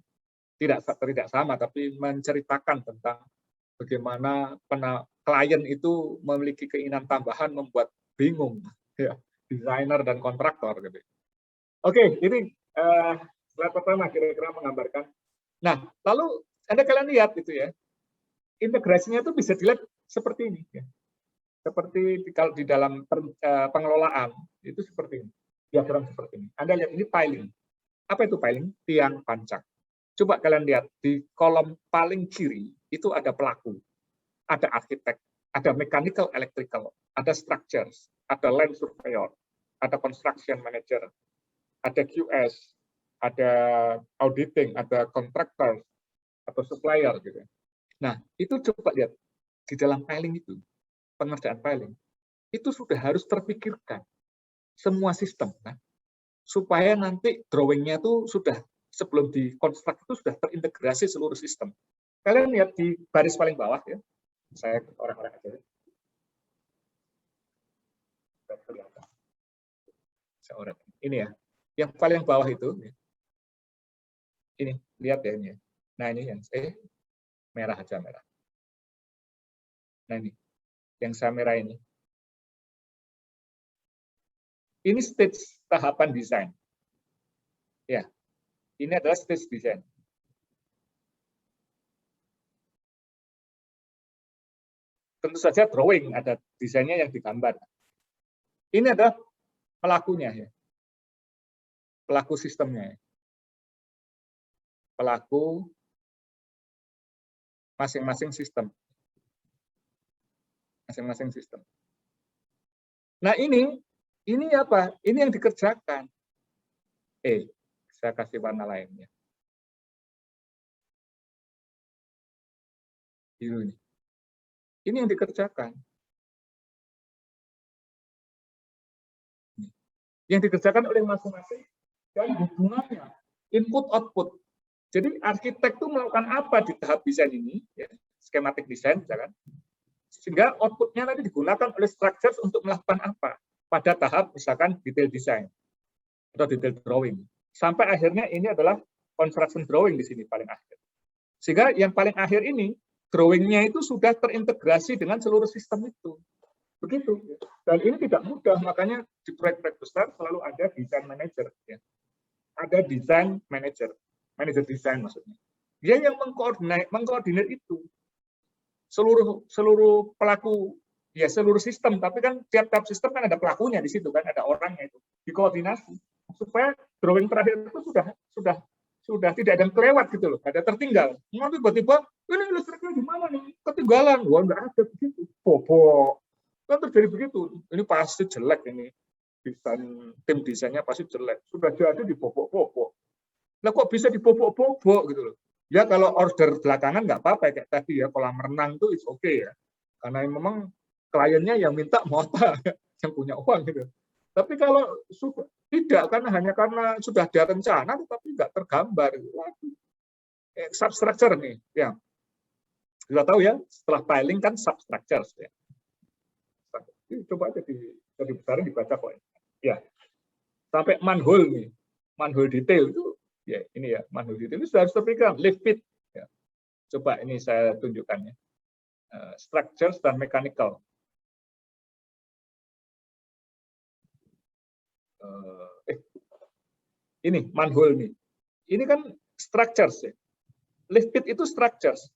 tidak sama, tapi menceritakan tentang bagaimana klien itu memiliki keinginan tambahan membuat bingung ya, desainer dan kontraktor gitu. Oke, ini slide pertama kira-kira menggambarkan. Nah, lalu kalian lihat itu ya, integrasinya itu bisa dilihat seperti ini ya. Seperti kalau di dalam pengelolaan itu seperti ini, diagram seperti ini. Anda lihat ini piling. Apa itu piling? Tiang pancak. Coba kalian lihat di kolom paling kiri itu ada pelaku, ada arsitek, ada mechanical electrical, ada structures, ada land surveyor, ada construction manager, ada QS, ada auditing, ada contractor atau supplier gitu. Nah, itu coba lihat di dalam piling itu, pengerjaan piling itu sudah harus terpikirkan semua sistem kan, supaya nanti drawingnya itu sudah sebelum dikonstruk itu sudah terintegrasi seluruh sistem. Kalian lihat di baris paling bawah ya, saya orang-orang aja. Ini ya, yang paling bawah itu, ini lihat ya ini. Nah ini yang merah aja merah. Nah ini, yang saya merah ini. Ini stage tahapan desain. Ya, ini adalah stage desain. Tentu saja drawing, ada desainnya yang digambar. Ini adalah pelakunya ya. Pelaku sistemnya. Pelaku masing-masing sistem. Masing-masing sistem. Nah ini apa? Ini yang dikerjakan. Saya kasih warna lainnya. Biru ini. Ini yang dikerjakan. Yang dikerjakan oleh masing-masing dan hubungannya input-output. Jadi arsitek itu melakukan apa di tahap desain ini, ya, skematik desain, misalkan, sehingga outputnya nanti digunakan oleh structures untuk melakukan apa pada tahap misalkan detail design atau detail drawing. Sampai akhirnya ini adalah construction drawing di sini paling akhir. Sehingga yang paling akhir ini drawingnya itu sudah terintegrasi dengan seluruh sistem itu. Begitu. Dan ini tidak mudah, makanya di proyek-proyek besar selalu ada design manager. Ya. Ada design manager desain maksudnya. Dia yang mengkoordinat itu. seluruh pelaku, ya seluruh sistem, tapi kan tiap-tiap sistem kan ada pelakunya di situ kan, ada orangnya itu, dikoordinasi supaya drawing terakhir itu sudah tidak ada yang kelewat gitu loh, ada tertinggal. Nanti tiba-tiba ini listriknya di mana nih, ketinggalan, wah nggak ada begitu, bobok, kan terjadi begitu. Ini pasti jelek ini, tim desainnya pasti jelek, sudah jadi dibobok-bobok. Lah kok bisa dibobok-bobok gitu loh. Ya kalau order belakangan nggak apa-apa kayak tadi ya, kolam renang itu is oke ya, karena memang kliennya yang minta mau apa, yang punya uang gitu. Tapi kalau sudah tidak, hanya karena sudah ada rencana tetapi nggak tergambar, substructure nih, ya sudah tahu ya, setelah tiling kan substructure ya. Coba aja dibesarin dibaca kok ya. Sampai manhole nih, manhole detail itu ya, ini ya manhole detail itu sudah harus terpikirkan, lift pit ya. Coba ini saya tunjukkan ya, structures dan mechanical. Ini manhole nih, ini kan structures ya, lift pit itu structures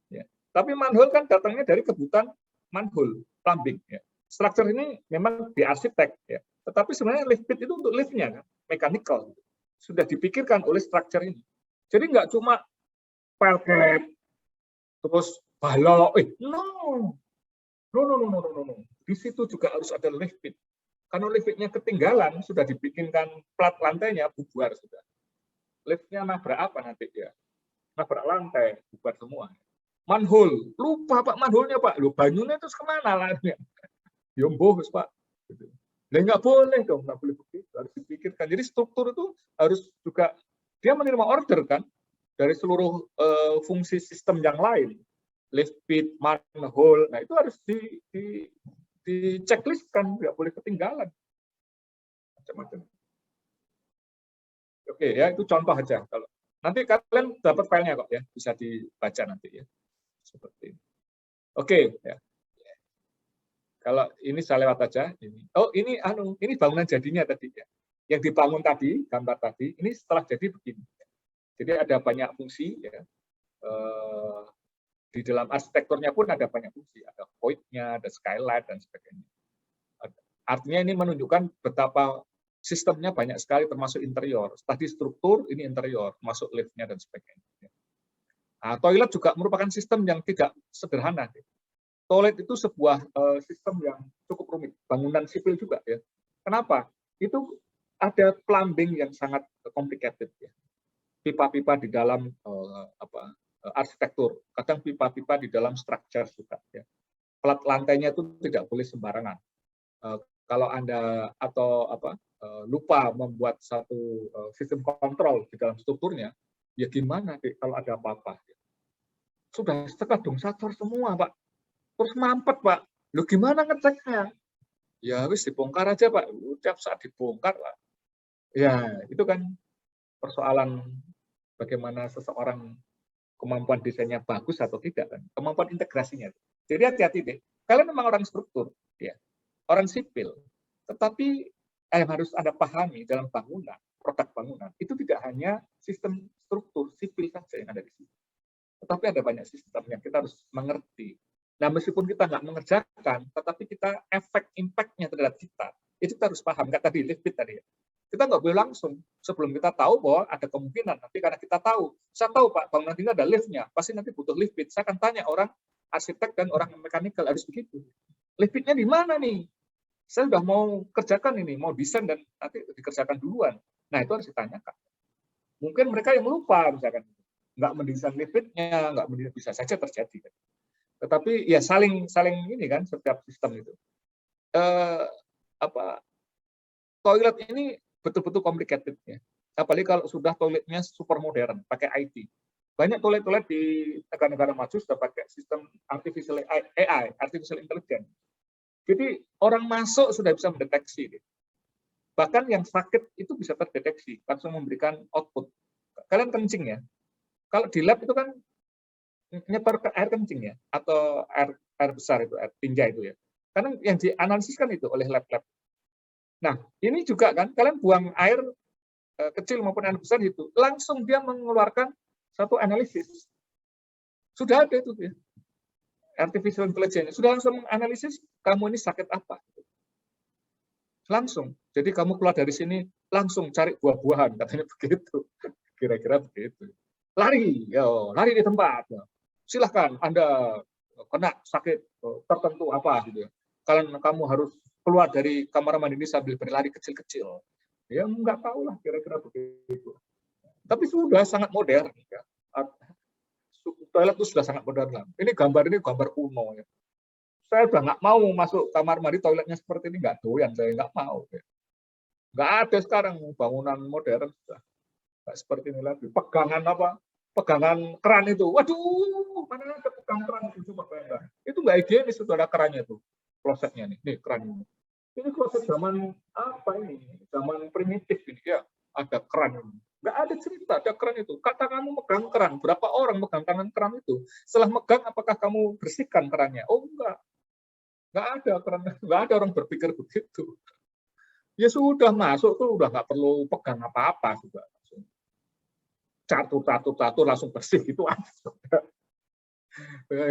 ya. Tapi manhole kan datangnya dari kebutuhan manhole plumbing ya. Structure ini memang di arsitek ya, tetapi sebenarnya lift pit itu untuk liftnya kan, mechanical sudah dipikirkan oleh structure ini. Jadi nggak cuma pelket terus balok, no. Di situ juga harus ada lift pit. Karena liftnya ketinggalan, sudah dibikinkan plat lantainya, bubar sudah. Liftnya nabrak apa nanti ya? Nabrak lantai, bubar semua. Manhole, lupa Pak manhole-nya Pak. Loh, banyunya terus kemana larinya? Ya bohong Pak. Gitu. Nggak boleh dong, nggak boleh begitu. Harus dipikirkan. Jadi struktur itu harus juga, dia menerima order kan, dari seluruh fungsi sistem yang lain. Lift pit, manhole, nah itu harus di checklist kan, nggak boleh ketinggalan. Macam-macam. Oke ya, itu contoh aja. Kalau nanti kalian dapat filenya kok ya, bisa dibaca nanti ya. Seperti ini. Oke ya. Kalau ini saya lewat aja. Ini bangunan jadinya tadi ya. Yang dibangun tadi, gambar tadi, ini setelah jadi begini. Jadi ada banyak fungsi ya. Di dalam arsitekturnya pun ada banyak fungsi, ada void-nya, ada skylight dan sebagainya. Artinya ini menunjukkan betapa sistemnya banyak sekali, termasuk interior. Tadi struktur, ini interior, masuk lift-nya dan sebagainya. Nah, toilet juga merupakan sistem yang tidak sederhana. Toilet itu sebuah sistem yang cukup rumit, bangunan sipil juga ya. Kenapa? Itu ada plumbing yang sangat complicated ya. Pipa-pipa di dalam arsitektur, kadang pipa-pipa di dalam structure juga ya. Plat lantainya itu tidak boleh sembarangan. Kalau Anda lupa membuat satu sistem kontrol di dalam strukturnya, ya gimana kalau ada apa-apa? Sudah setengah dong sator semua Pak, terus mampet Pak. Lu gimana ngeceknya? Ya wis dibongkar aja Pak. Tiap saat dibongkar Pak. Ya itu kan persoalan bagaimana seseorang kemampuan desainnya bagus atau tidak kan, kemampuan integrasinya. Jadi hati-hati deh. Kalian memang orang struktur, ya, orang sipil, tetapi yang harus Anda pahami dalam bangunan, produk bangunan itu tidak hanya sistem struktur sipil saja yang ada di situ, tetapi ada banyak sistem yang kita harus mengerti. Nah, meskipun kita nggak mengerjakan, tetapi kita efek impact-nya terhadap kita, itu kita harus paham. Nggak tadi lift pit tadi ya. Kita nggak boleh langsung sebelum kita tahu bahwa ada kemungkinan nanti, karena kita tahu, saya tahu Pak, bangunan ini ada liftnya, pasti nanti butuh lift pit. Saya akan tanya orang arsitek dan orang mekanikal, harus begitu. Lift pitnya di mana nih? Saya sudah mau kerjakan ini, mau desain dan nanti dikerjakan duluan. Nah itu harus ditanyakan. Mungkin mereka yang lupa misalkan, nggak mendesain lift pitnya, nggak mendesain, bisa saja terjadi. Tetapi ya saling ini kan setiap sistem itu. Toilet ini betul-betul complicated ya. Apalagi kalau sudah toiletnya super modern, pakai IT. Banyak toilet-toilet di negara-negara maju sudah pakai sistem artificial AI, artificial intelligence. Jadi orang masuk sudah bisa mendeteksi. Bahkan yang sakit itu bisa terdeteksi, langsung memberikan output. Kalian kencing ya. Kalau di lab itu kan nyetor ke air kencing ya, atau air besar itu, air tinja itu ya. Karena yang dianalisis kan itu oleh lab-lab. Nah, ini juga kan, kalian buang air kecil maupun air besar itu, langsung dia mengeluarkan satu analisis. Sudah ada itu ya. artificial intelligence sudah langsung menganalisis kamu ini sakit apa. Langsung. Jadi kamu keluar dari sini langsung cari buah-buahan, katanya begitu. Kira-kira begitu. Lari, lari di tempat. Silahkan Anda kena sakit tertentu apa gitu. Kalian kamu harus keluar dari kamar mandi ini sambil berlari kecil-kecil. Ya nggak tahu lah kira-kira begitu. Tapi sudah sangat modern. Ya. Toilet itu sudah sangat modern. Ini gambar kuno. Ya. Saya udah nggak mau masuk kamar mandi toiletnya seperti ini, nggak doyan, saya nggak mau. Ya. Nggak ada sekarang bangunan modern sudah nggak seperti ini lagi. Pegangan keran itu, waduh, mana ada pegangan keran itu, coba bayangkan. Itu nggak higienis, itu ada kerannya tuh, klosetnya nih keran ini. Ini kloset zaman apa ini? Zaman primitif ini ya, ada keran ini. Nggak ada cerita, ada keran itu. Kata kamu megang keran, berapa orang megang tangan keran itu? Setelah megang, apakah kamu bersihkan kerannya? Oh enggak. Nggak ada, karena nggak ada orang berpikir begitu. Ya sudah masuk tuh udah nggak perlu pegang apa-apa juga. Catur langsung bersih gitu aja.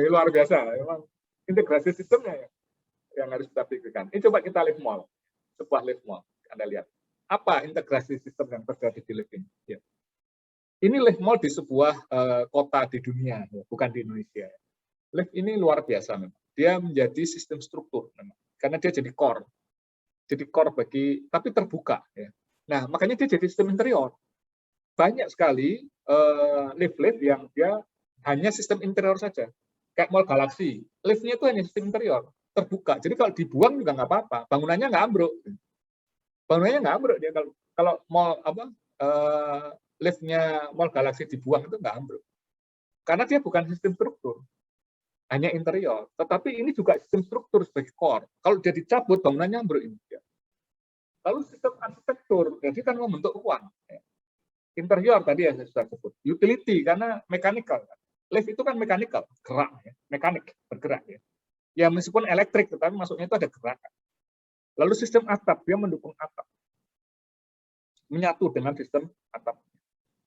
Luar biasa, memang integrasi sistemnya yang harus kita pikirkan. Ini coba kita live mall, sebuah live mall. Anda lihat apa integrasi sistem yang terjadi di live ini. Ya. Ini live mall di sebuah kota di dunia, bukan di Indonesia. Live ini luar biasa memang. Dia menjadi sistem struktur memang, karena dia jadi core tapi terbuka. Ya. Nah, makanya dia jadi sistem interior. Banyak sekali lift yang dia hanya sistem interior saja. Kayak Mall Galaxy, liftnya itu hanya sistem interior, terbuka. Jadi kalau dibuang juga nggak apa-apa, bangunannya nggak ambruk. Dia kalau mall liftnya Mall Galaxy dibuang itu nggak ambruk. Karena dia bukan sistem struktur, hanya interior. Tetapi ini juga sistem struktur sebagai core. Kalau dia dicabut, bangunannya ambruk ini. Lalu sistem arsitektur, jadi kan membentuk ruang. Interior tadi yang saya sudah sebut. Utility, karena mechanical. Lift itu kan mechanical, gerak. Ya. Mekanik, bergerak. Ya. Ya meskipun elektrik, tetapi masuknya itu ada gerakan. Lalu sistem atap, dia mendukung atap. Menyatu dengan sistem atap.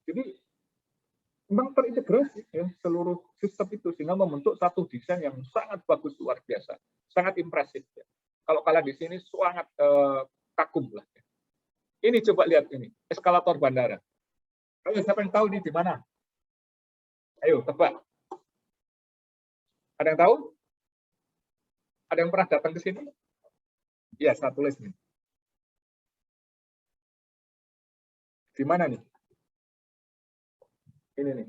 Jadi memang terintegrasi ya, seluruh sistem itu sehingga membentuk satu desain yang sangat bagus, luar biasa, sangat impresif. Ya. Kalau kalian di sini sangat kagum lah. Ya. Ini coba lihat ini, eskalator bandara. Ayo, siapa yang tahu ini di mana? Ayo, tebak. Ada yang tahu? Ada yang pernah datang ke sini? Iya, saya tulis nih. Di mana nih? Ini nih.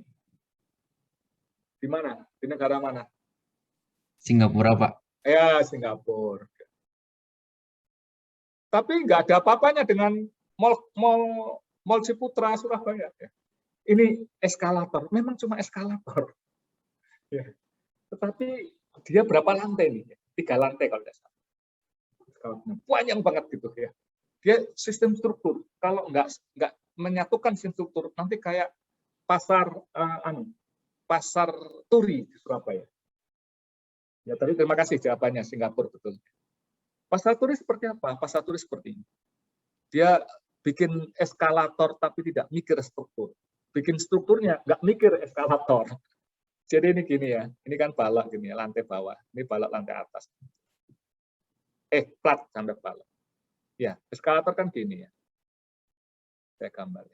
Di mana? Di negara mana? Singapura, Pak. Ya, Singapura. Tapi nggak ada apa-apanya dengan Mall Ciputra Surabaya. Ya. Ini eskalator, memang cuma eskalator. Ya. Tetapi dia berapa lantai nih? 3 lantai kalau tidak salah. Panjang banget gitu ya. Dia sistem struktur. Kalau nggak menyatukan sistem struktur, nanti kayak pasar turi di Surabaya. Ya tadi terima kasih jawabannya Singapura betul. Pasar turi seperti apa? Pasar turi seperti ini. Dia bikin eskalator tapi tidak mikir struktur. Bikin strukturnya nggak mikir eskalator. Jadi ini gini ya, ini kan balok gini ya, lantai bawah. Ini balok lantai atas. Plat sampai balok. Ya, eskalator kan gini ya. Saya gambar.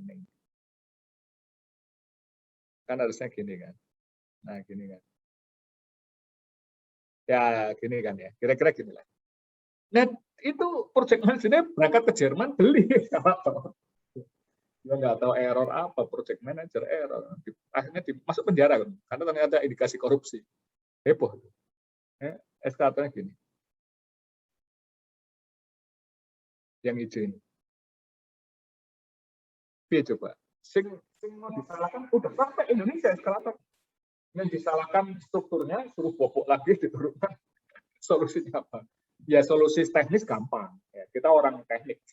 Ini. Kan harusnya gini kan. Nah, gini kan. Ya, gini kan ya. Kira-kira gini lah. Nah, itu project manajernya berangkat ke Jerman beli eskalator. Dia nggak tahu error apa, project manager error. Akhirnya masuk penjara kan, karena ternyata indikasi korupsi. Heboh. Eskalatornya gini. Yang hijau ini. Piye coba? Sing mau disalahkan udah sampai Indonesia eskalator. Yang disalahkan strukturnya, suruh bobok lagi diturunkan. Solusinya apa? Ya solusi teknis gampang. Ya, kita orang teknik.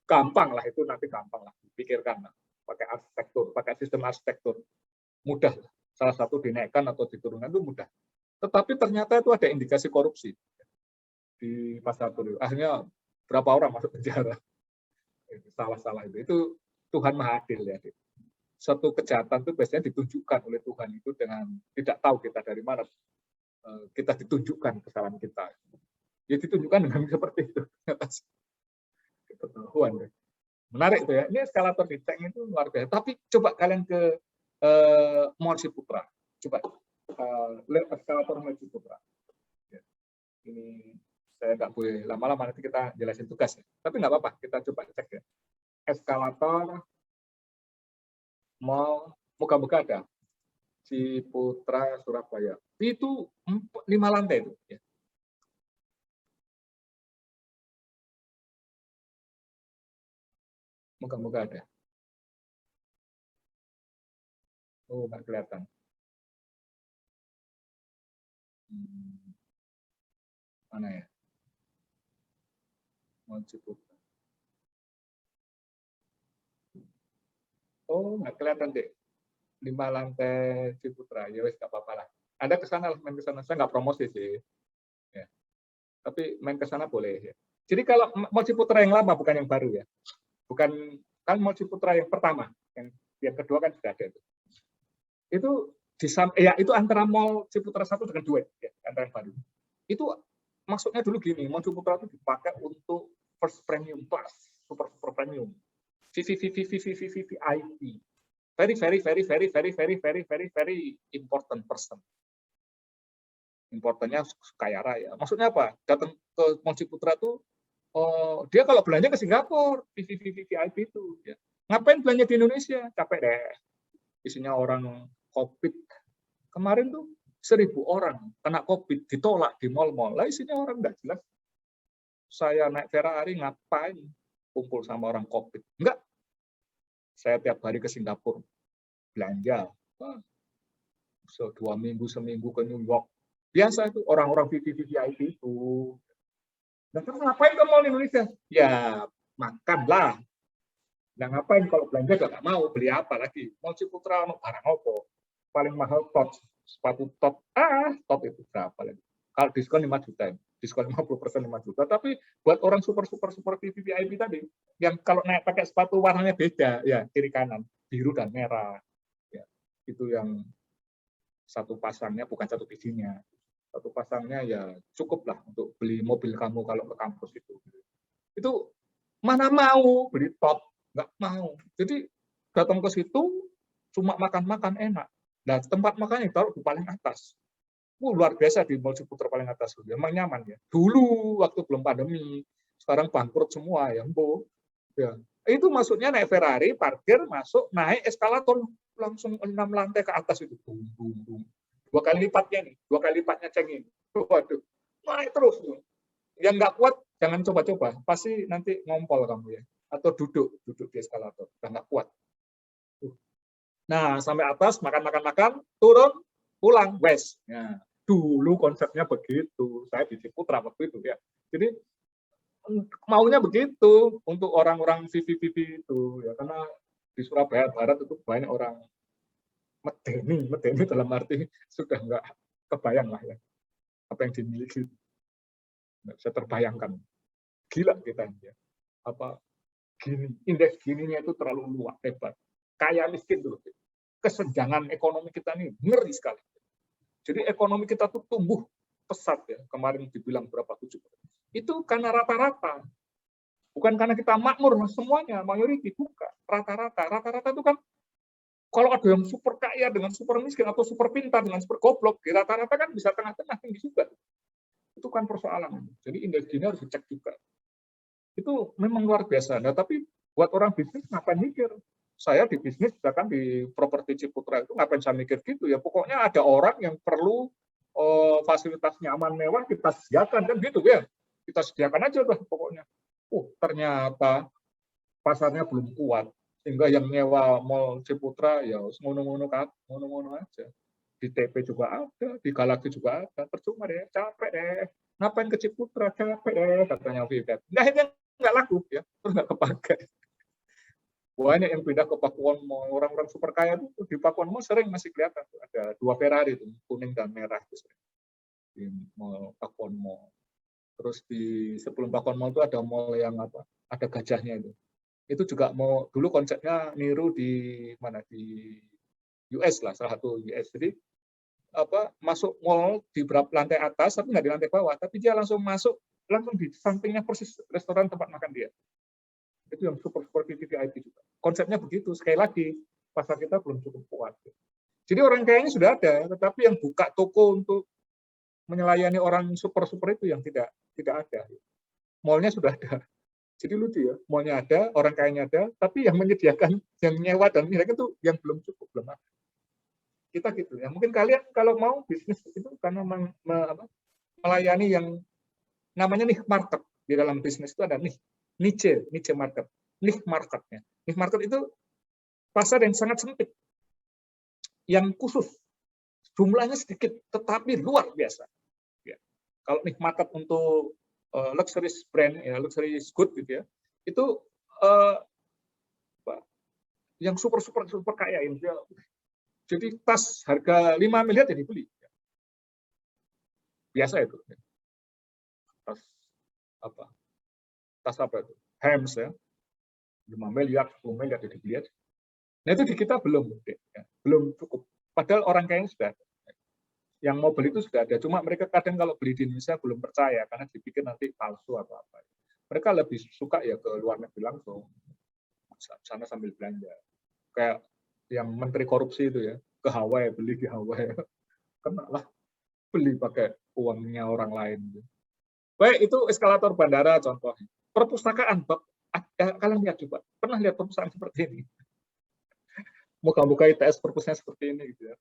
Gampang lah itu, nanti gampang lah. Pikirkan lah. Pakai arsitektur, pakai sistem arsitektur. Mudah. Salah satu dinaikkan atau diturunkan itu mudah. Tetapi ternyata itu ada indikasi korupsi di pasar turi. Akhirnya berapa orang masuk penjara. Salah-salah itu. Itu Tuhan Maha Adil ya. suatu kejahatan itu biasanya ditunjukkan oleh Tuhan itu dengan tidak tahu kita dari mana. Kita ditunjukkan kesalahan kita. Ya ditunjukkan dengan seperti itu. Ketahuan. Menarik itu ya. Ini eskalator di tank itu luar biasa. Tapi coba kalian ke Mall Ciputra. Coba lihat eskalator Mall Ciputra. Ya. Ini saya nggak boleh lama-lama, nanti kita jelasin tugas ya. Tapi nggak apa-apa, kita coba cek ya. Eskalator Mall, moga-moga ada. Ciputra, Surabaya. Itu 5 lantai itu. Ya. Moga-moga ada. Oh, nggak kelihatan. Mana ya? Mall Ciputra. Oh, nggak kelihatan deh. 5 lantai Ciputra. Ya wes, nggak apa-apa lah. Anda ke sana, main ke sana. Saya nggak promosi sih. Ya. Tapi main ke sana boleh. Ya. Jadi kalau Mall Ciputra yang lama, bukan yang baru ya. Bukan, kan Mall Ciputra yang pertama. Yang kedua kan sudah ada itu. Itu antara Mall Ciputra 1 dengan 2 ya, antara yang baru. Itu maksudnya dulu gini, Mall Ciputra itu dipakai untuk first premium plus, super premium, VVIP, very important person. Importantnya kaya raya. Maksudnya apa? Datang ke Mall Ciputra tuh, dia kalau belanja ke Singapura, VVIP itu. Ya. Ngapain belanja di Indonesia? Capek deh. Isinya orang COVID. Kemarin tuh 1.000 orang kena COVID, ditolak di mal-mal. Lah isinya orang nggak jelas. Saya naik Ferrari ngapain kumpul sama orang COVID? Enggak. Saya tiap hari ke Singapura belanja. 2 minggu, seminggu ke New York. Biasa itu orang-orang VIP itu. Nah, terus ngapain ke mall Indonesia? Ya, makanlah. Nah, ngapain kalau belanja nggak mau, beli apa lagi? Mall Ciputra, barang apa? Paling mahal tot, sepatu tot. Tot itu berapa lagi? Kalau diskon 5 juta, diskon 50% 5 juta. Tapi buat orang super VIP tadi, yang kalau naik pakai sepatu warnanya beda, ya kiri kanan, biru dan merah. Ya, itu yang satu pasangnya, bukan satu bijinya. Satu pasangnya ya cukuplah untuk beli mobil kamu kalau ke kampus itu. Itu mana mau beli tot, nggak mau. Jadi datang ke situ cuma makan-makan enak. Nah, tempat makannya taruh di paling atas. Luar biasa di Mall Ciputra paling atas. Emang nyaman ya. Dulu waktu belum pandemi, sekarang bangkrut semua ya, ya. Itu maksudnya naik Ferrari, parkir, masuk, naik eskalator langsung 6 lantai ke atas itu. Bum, bum, bum. 2 kali lipatnya nih, 2 kali lipatnya cengin. Waduh, naik terus. Yang nggak kuat jangan coba-coba, pasti nanti ngompol kamu ya. Atau duduk di eskalator, nggak kuat. Nah, sampai atas, makan, turun, pulang, wes. Nah, dulu konsepnya begitu. Saya di Ciputra waktu itu ya. Jadi maunya begitu untuk orang-orang VIP itu ya, karena di Surabaya Barat itu banyak orang medeni dalam arti sudah nggak kebayang lah ya apa yang dimiliki, nggak bisa terbayangkan, gila kita ya, apa gini, indeks gininya itu terlalu luas, hebat, kaya miskin dulu, kesenjangan ekonomi kita ini ngeri sekali. Jadi ekonomi kita tuh tumbuh pesat ya, kemarin dibilang berapa 7%. Itu karena rata-rata, bukan karena kita makmur semuanya, mayoriti bukan, rata-rata itu kan kalau ada yang super kaya dengan super miskin atau super pintar dengan super goblok, di rata-rata kan bisa tengah-tengah tinggi juga. Itu kan persoalan. Jadi indeks Gini harus dicek juga. Itu memang luar biasa. Nah, tapi buat orang bisnis ngapain mikir? Saya di bisnis, bahkan di properti Ciputra itu ngapain saya mikir gitu ya. Pokoknya ada orang yang perlu fasilitas nyaman mewah kita sediakan kan gitu ya. Kita sediakan aja lah pokoknya. Ternyata pasarnya belum kuat. Sehingga yang nyewa Mall Ciputra ya ngono-ngono aja. Di TP juga ada, di Galaxy juga ada. Percuma deh, capek deh. Ngapain ke Ciputra, capek deh, katanya Vivet. Nah, ini nggak laku ya, terus nggak kepakai. Banyak yang pindah ke Pakuwon Mall. Orang-orang super kaya itu di Pakuwon Mall sering masih kelihatan. Ada 2 Ferrari itu, kuning dan merah. Di Mall Pakuwon Mall. Terus di sebelum Pakuwon Mall itu ada mall yang apa? Ada gajahnya itu. itu juga mau dulu konsepnya niru di mana di US lah, salah satu US. Jadi masuk mall di lantai atas tapi nggak di lantai bawah, tapi dia langsung masuk langsung di sampingnya persis restoran tempat makan dia. Itu yang super super VIP juga. Konsepnya begitu. Sekali lagi pasar kita belum cukup kuat. Jadi orang kayanya sudah ada, tetapi yang buka toko untuk melayani orang super super itu yang tidak ada. Mallnya sudah ada. Jadi lucu ya, mallnya ada, orang kayanya ada, tapi yang menyediakan, yang nyewa dan mereka itu yang belum cukup, belum ada. Kita gitu ya. Mungkin kalian kalau mau bisnis itu karena melayani yang namanya niche market. Di dalam bisnis itu ada niche market, niche marketnya. Niche market itu pasar yang sangat sempit, yang khusus, jumlahnya sedikit, tetapi luar biasa. Ya. Kalau niche market untuk luxury brand, ya, luxury good gitu ya, itu yang super kaya ini. Jadi tas harga 5 miliar jadi beli. Biasa itu. Tas apa itu? Hermes ya. 5 miliar, 10 miliar jadi beli aja. Nah itu di kita belum, ya. Belum cukup. Padahal orang kayaknya sudah ada. Yang mau beli itu sudah ada. Cuma mereka kadang kalau beli di Indonesia belum percaya karena dipikir nanti palsu atau apa. Mereka lebih suka ya ke luar negeri langsung. Sana sambil belanja. Kayak yang menteri korupsi itu ya, ke Hawaii, beli di Hawaii. Kena lah, beli pakai uangnya orang lain. Baik, itu eskalator bandara contohnya. Perpustakaan, kalian lihat coba, pernah lihat perpustakaan seperti ini? Muka-muka ITS perpustakaan seperti ini gitu ya.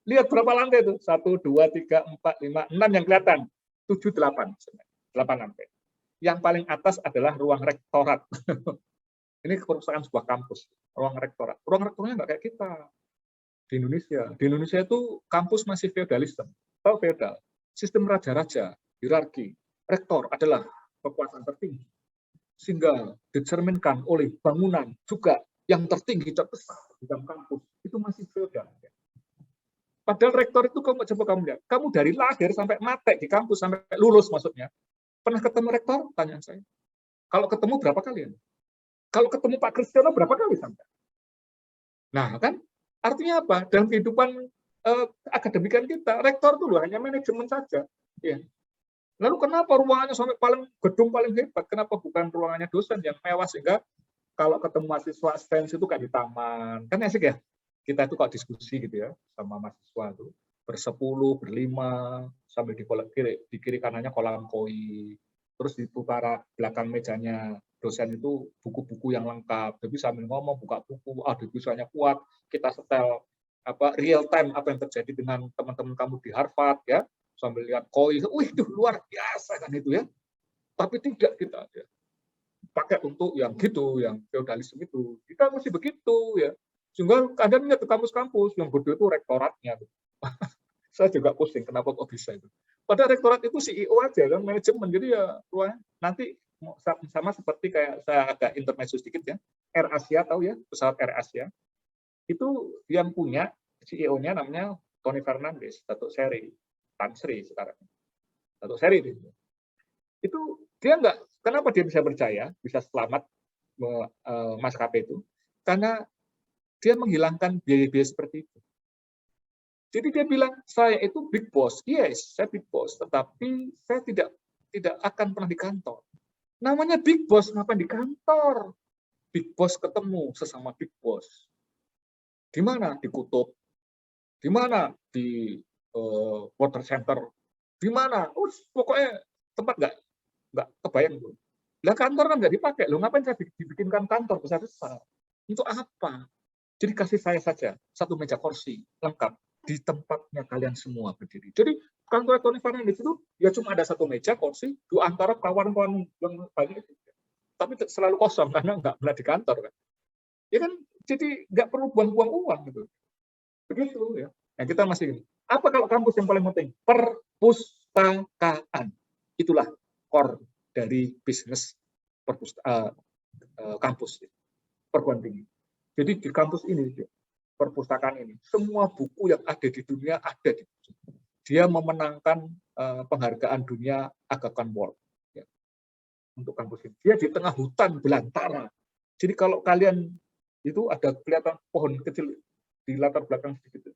Lihat berapa lantai itu? 1, 2, 3, 4, 5, 6 yang kelihatan. 7, 8. 8 lantai. Yang paling atas adalah ruang rektorat. Ini perpustakaan sebuah kampus. Ruang rektorat. Ruang rektoratnya nggak kayak kita. Di Indonesia. Di Indonesia itu kampus masih feodalisme. Tahu feodal? Sistem raja-raja, hierarki. Rektor adalah kekuasaan tertinggi. Sehingga dicerminkan oleh bangunan juga yang tertinggi, terbesar di dalam kampus. Itu masih feodal. Padahal rektor itu coba kamu lihat, kamu dari lahir sampai mati di kampus, sampai lulus maksudnya, pernah ketemu rektor? Tanya saya. Kalau ketemu berapa kali? Kalau ketemu Pak Kristiono berapa kali sampai? Nah kan, artinya apa? Dalam kehidupan akademikan kita, rektor itu hanya manajemen saja. Ya. Lalu kenapa ruangannya sampai gedung paling hebat? Kenapa bukan ruangannya dosen yang mewah sehingga kalau ketemu mahasiswa stance itu kayak di taman, kan asik ya? Kita itu kalau diskusi gitu ya sama mahasiswa itu bersepuluh, berlima, sambil di kiri kanannya kolam koi, terus di belakang mejanya dosen itu buku-buku yang lengkap, jadi sambil ngomong buka buku, diskusinya kuat, kita setel real time apa yang terjadi dengan teman-teman kamu di Harvard ya, sambil lihat koi, itu luar biasa kan itu ya, tapi tidak kita ya pakai untuk yang gitu, yang feodalisme itu, kita masih begitu ya. Sehingga kadang lihat ke kampus-kampus yang bodoh itu rektoratnya. Saya juga pusing kenapa kok bisa itu. Padahal rektorat itu CEO aja kan, manajemen. Jadi ya nanti sama seperti kayak saya agak intermezzo sedikit ya. Air Asia tahu ya, pesawat Air Asia. Itu yang punya CEO-nya namanya Tony Fernandes, Datuk Seri, Tan Sri sekarang. Datuk Seri itu dia kenapa dia bisa percaya, bisa selamat maskapai itu? Karena dia menghilangkan biaya-biaya seperti itu. Jadi dia bilang, saya itu big boss. Yes, saya big boss. Tetapi saya tidak akan pernah di kantor. Namanya big boss, ngapain di kantor? Big boss ketemu sesama big boss. Di mana? Di Kutub. Di mana? Di water center. Di mana? Pokoknya tempat nggak kebayang. Lah kantor kan nggak dipakai. Loh, ngapain saya dibikinkan kantor besar-besar? Untuk apa? Jadi kasih saya saja satu meja kursi lengkap di tempatnya kalian semua berdiri. Jadi kantor Tony Fernandes itu ya cuma ada satu meja kursi di antara kawan-kawan yang banyak itu. Tapi selalu kosong karena nggak pernah di kantor kan. Ya kan jadi nggak perlu buang-buang uang gitu. Begitu ya. Nah kita masih ini. Apa kalau kampus yang paling penting? Perpustakaan. Itulah core dari bisnis kampus perguruan tinggi. Jadi di kampus ini, perpustakaan ini, semua buku yang ada di dunia ada di situ. Dia memenangkan penghargaan dunia Aga Khan Award ya, untuk kampus ini. Dia di tengah hutan belantara, Jadi kalau kalian itu ada kelihatan pohon kecil di latar belakang sedikit,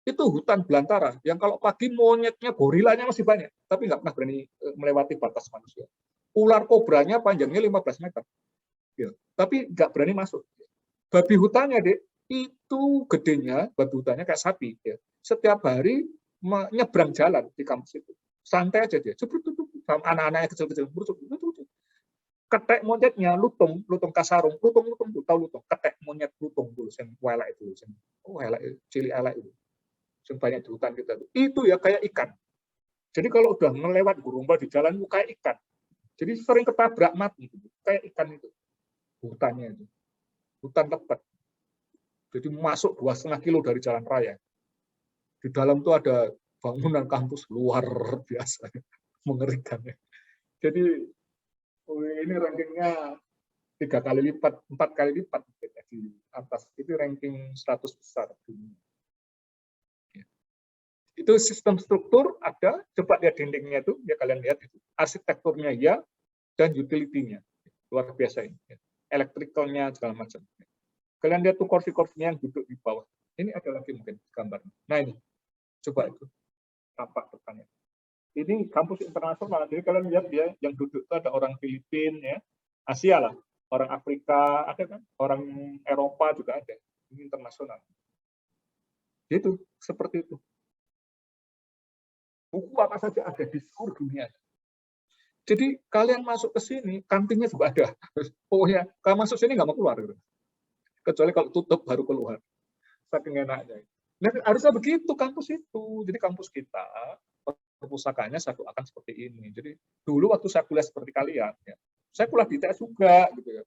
itu hutan belantara yang kalau pagi monyetnya, gorilanya masih banyak, tapi nggak pernah berani melewati batas manusia. Ular kobranya panjangnya 15 meter, ya, tapi nggak berani masuk. Babi hutannya, Dek, itu gedenya, babi hutannya kayak sapi. Ya. Setiap hari menyeberang jalan di kampus itu. Santai aja dia. Anak-anaknya kecil-kecil. Ketek monyetnya, lutung kasarung, lutung, tahu lutung, ketek monyet lutung dulu, yang welek itu, cili elek itu, yang banyak di hutan kita itu ya kayak ikan. Jadi kalau udah melewat gurumba di jalan itu kayak ikan. Jadi sering ketabrak mati, kayak ikan itu, hutannya itu, hutan lebat. Jadi masuk 2,5 kilo dari jalan raya. Di dalam itu ada bangunan kampus luar biasa, mengerikan. Jadi ini rankingnya 3 kali lipat, 4 kali lipat di atas. Itu ranking 100 besar dunia. Itu sistem struktur ada, coba lihat dindingnya itu, ya kalian lihat itu. Arsitekturnya ya, dan utility-nya. Luar biasa ini. Elektrikalnya segala macam. Kalian lihat tuh kursi-kursinya yang duduk di bawah. Ini ada lagi mungkin gambarnya. Nah ini, coba itu. Tampak depannya. Ini kampus internasional. Jadi kalian lihat ya, yang duduk itu ada orang Filipina, ya, Asia lah. Orang Afrika ada kan, orang Eropa juga ada. Ini internasional. Itu seperti itu. Buku apa saja ada di seluruh dunia. Jadi kalian masuk ke sini, kantinnya juga ada. Oh ya, kalau masuk sini nggak mau keluar. Gitu. Kecuali kalau tutup baru keluar. Saking enaknya. Nah, harusnya begitu kampus itu. Jadi kampus kita, perpustakaannya satu akan seperti ini. Jadi dulu waktu saya kuliah seperti kalian, ya, saya kuliah di ITS juga, gitu ya.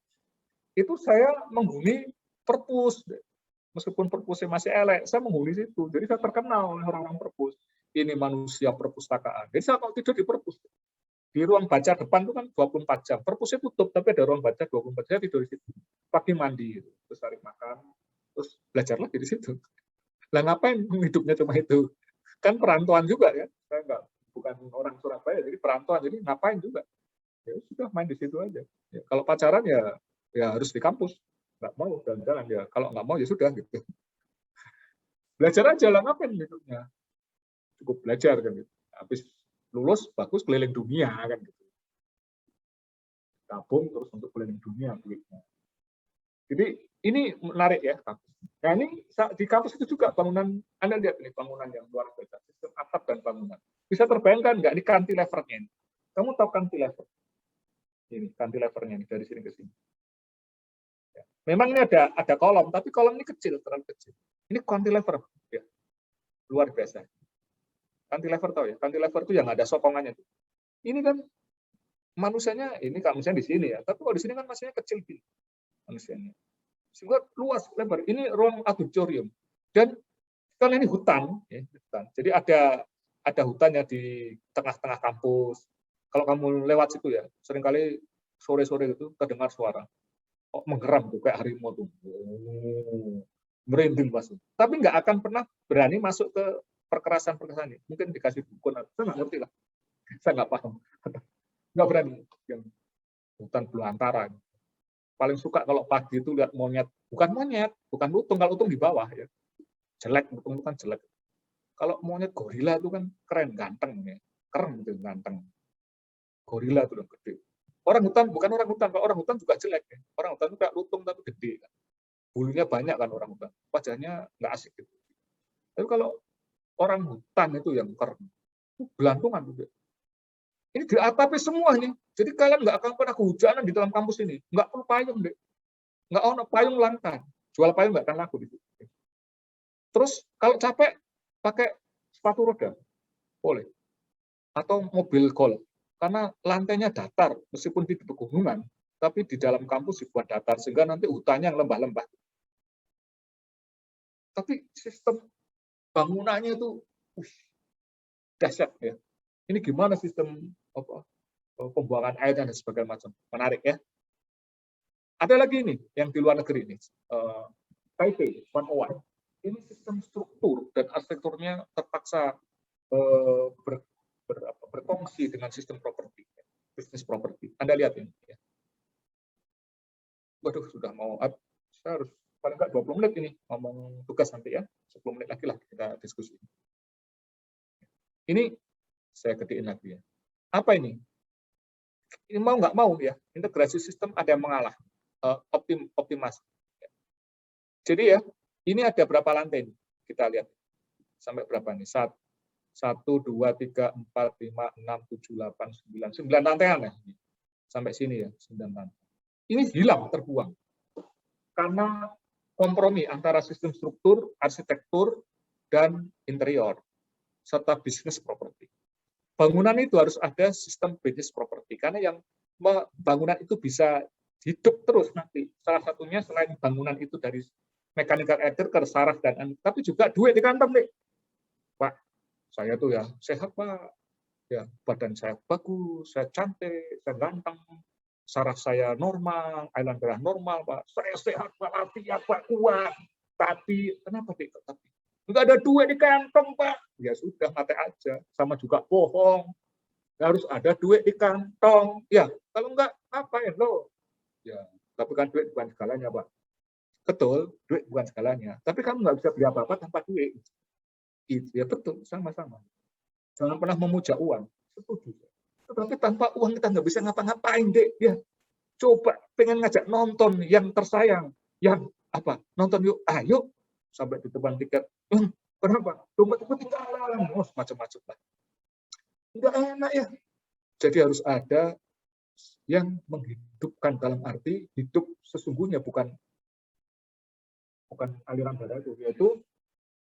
Itu saya menghuni perpus, meskipun perpusnya masih elek, saya menghuni situ. Jadi saya terkenal oleh orang-orang perpus. Ini manusia perpustakaan. Jadi saya kalau tidur di perpus, di ruang baca depan itu kan 24 jam. Perpusnya tutup, tapi ada ruang baca 24 jam, tidur di situ. Pagi mandi, terus cari makan, terus belajar lagi di situ. Lah ngapain hidupnya cuma itu? Kan perantauan juga ya. Saya bukan orang Surabaya, jadi perantauan. Jadi ngapain juga? Ya sudah main di situ aja. Ya, kalau pacaran ya harus di kampus. Nggak mau jalan-jalan ya. Kalau nggak mau ya sudah gitu. Belajar aja lah, ngapain hidupnya? Cukup belajar kan gitu. Habis lulus bagus keliling dunia kan gitu. Gabung terus untuk keliling dunia duitnya. Jadi ini menarik ya kampus. Nah ini di kampus itu juga bangunan, Anda lihat ini bangunan yang luar biasa, sistem atap dan bangunan. Bisa terbayangkan nggak ini cantilevernya ini? Kamu tahu cantilever? Ini cantilevernya ini dari sini ke sini. Ya. Memang ini ada kolom, tapi kolom ini kecil, terlalu kecil. Ini cantilever, ya. Luar biasa. Cantilever tahu ya? Cantilever itu yang ada sokongannya. Ini kan manusianya, ini kan manusianya di sini ya, tapi kalau di sini kan manusianya kecil gini manusianya. Sehingga luas lebar. Ini ruang auditorium. Dan kan ini hutan, ya, hutan. Jadi ada hutannya di tengah-tengah kampus. Kalau kamu lewat situ ya, seringkali sore-sore itu terdengar suara menggeram tuh kayak harimau tuh. Merinding masuk. Tapi nggak akan pernah berani masuk ke perkerasan-perkerasan ini. Mungkin dikasih dukun, saya nggak ngerti lah. Saya nggak paham. Nggak berani. Yang hutan belantara. Paling suka kalau pagi itu lihat monyet. Bukan lutung. Kalau lutung di bawah ya. Jelek, lutung itu kan jelek. Kalau monyet gorila itu kan keren, ganteng ya. Keren gitu, ganteng. Gorila itu udah gede. Orang hutan, bukan orang hutan. Kalau orang hutan juga jelek ya. Orang hutan itu kayak lutung tapi gede. Kan. Bulunya banyak kan orang hutan. Wajahnya nggak asik gitu. Tapi kalau orang hutan itu yang keren. Itu belantungan juga. Ini diatapi semua nih. Jadi kalian nggak akan pernah kehujanan di dalam kampus ini. Nggak perlu payung deh. Nggak ono payung lantai. Jual payung nggak akan laku di situ. Terus kalau capek pakai sepatu roda, boleh. Atau mobil golf. Karena lantainya datar, meskipun di pegunungan, tapi di dalam kampus dibuat datar, sehingga nanti hutannya yang lembah-lembah. Tapi sistem bangunannya itu dahsyat ya. Ini gimana sistem pembuangan air dan sebagainya macam. Menarik ya. Ada lagi nih yang di luar negeri ini. Taipei 101. Ini sistem struktur dan arsitekturnya terpaksa berkongsi dengan sistem properti, bisnis properti. Anda lihat ini. Ya. waduh sudah mau, saya harus paling nggak 20 menit ini ngomong tugas nanti ya, 10 menit lagi lah kita diskusi. Ini saya gedein lagi ya. Apa ini? Ini mau nggak mau ya, integrasi sistem ada yang mengalah, optimasi. Jadi ya, ini ada berapa lantai nih? Kita lihat sampai berapa nih? 1, 2, 3, 4, 5, 6, 7, 8, 9, 9 lantaian ya. Sampai sini ya, 9 lantai. Ini hilang, terbuang. Karena kompromi antara sistem struktur, arsitektur, dan interior, serta bisnis properti. Bangunan itu harus ada sistem bisnis properti, karena yang bangunan itu bisa hidup terus nanti. Salah satunya selain bangunan itu dari mechanical engineer, saraf, dan tapi juga duit di kantong nih. Pak, saya tuh ya sehat Pak, ya badan saya bagus, saya cantik, saya ganteng, saraf saya normal, ailan darah normal Pak, saya sehat Pak, latihan Pak, kuat. Tapi kenapa Dik? Tapi nggak ada duit di kantong Pak. Ya sudah, mati aja. Sama juga bohong. Harus ada duit di kantong. Ya, kalau nggak ngapain lo? Ya, tapi kan duit bukan segalanya Pak. Betul, duit bukan segalanya. Tapi kamu nggak bisa beli apa-apa tanpa duit. Ya betul, sama-sama. Jangan pernah memuja uang. Setuju. Tetapi tanpa uang kita nggak bisa ngapa-ngapain, Dek. Ya, coba pengen ngajak nonton yang tersayang, yang apa? Nonton yuk, ayo sampai di depan tiket. Kenapa? Dompet itu ketinggalan, macam-macam lah. Nggak enak ya. Jadi harus ada yang menghidupkan, dalam arti hidup sesungguhnya, bukan aliran darah itu, yaitu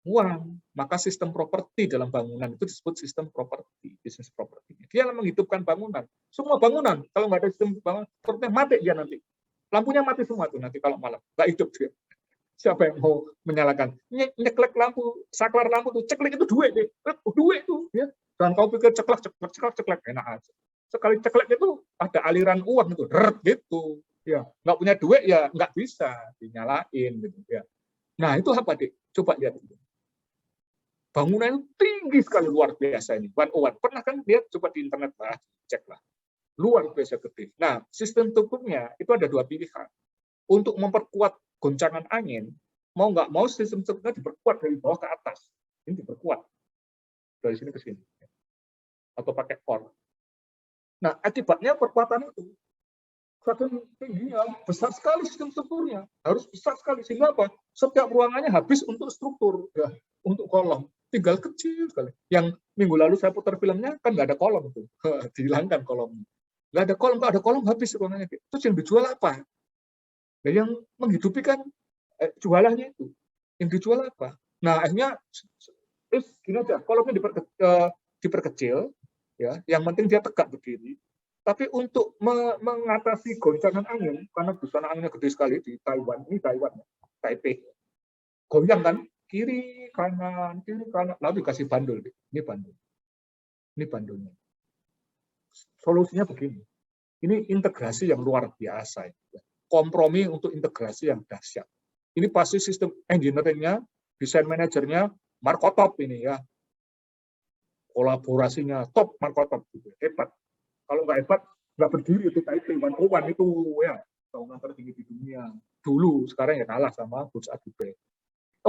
uang. Maka sistem properti dalam bangunan itu disebut sistem properti, bisnis properti. Dia yang menghidupkan bangunan. Semua bangunan, kalau nggak ada sistem bangunan, sepertinya mati dia nanti. Lampunya mati semua tuh nanti kalau malam, nggak hidup dia. Siapa yang mau menyalakan? Nyeklek lampu, saklar lampu tuh, ceklek itu duit deh. Duit tuh, ya. Jangan kau pikir ceklek, enak aja. Sekali ceklek itu ada aliran uang itu, gitu. Ya, nggak punya duit ya nggak bisa dinyalain gitu ya. Nah, itu apa, Dik? Coba lihat itu. Bangunan tinggi sekali, luar biasa ini. 101. Pernah kan lihat, coba di internet lah, cek lah. Luar biasa gede. Nah, sistem strukturnya itu ada 2 pilihan. Untuk memperkuat goncangan angin, mau nggak mau sistem strukturnya diperkuat dari bawah ke atas. Ini diperkuat dari sini ke sini. Atau pakai core. Nah, akibatnya perkuatan itu saking tingginya, besar sekali sistem strukturnya. Harus besar sekali. Sehingga apa? Setiap ruangannya habis untuk struktur. Ya, untuk kolom. Tinggal kecil sekali. Yang minggu lalu saya putar filmnya, kan nggak ada kolom tuh. Dihilangkan kolomnya. Nggak ada kolom, kalau ada kolom habis ruangannya. Terus yang dijual apa? Nah, yang menghidupi kan jualannya itu. Yang dijual apa? Nah, akhirnya terus gini aja, kolomnya diperkecil, ya. Yang penting dia tegak berdiri. Tapi untuk mengatasi goncangan angin, karena busana anginnya gede sekali di Taiwan, ini Taiwan, Taipei, goyang kan, kiri kanan, lalu dikasih bandul, ini bandulnya. Solusinya begini, ini integrasi yang luar biasa, kompromi untuk integrasi yang dahsyat. Ini pasti sistem engineering-nya, desain manajernya, Markotop ini ya, kolaborasinya top, Markotop gitu. Hebat. Kalau nggak hebat, nggak berdiri itu Taipei 101 itu ya, bangunan tertinggi di dunia. Dulu, sekarang ya kalah sama Burj Al Dubai.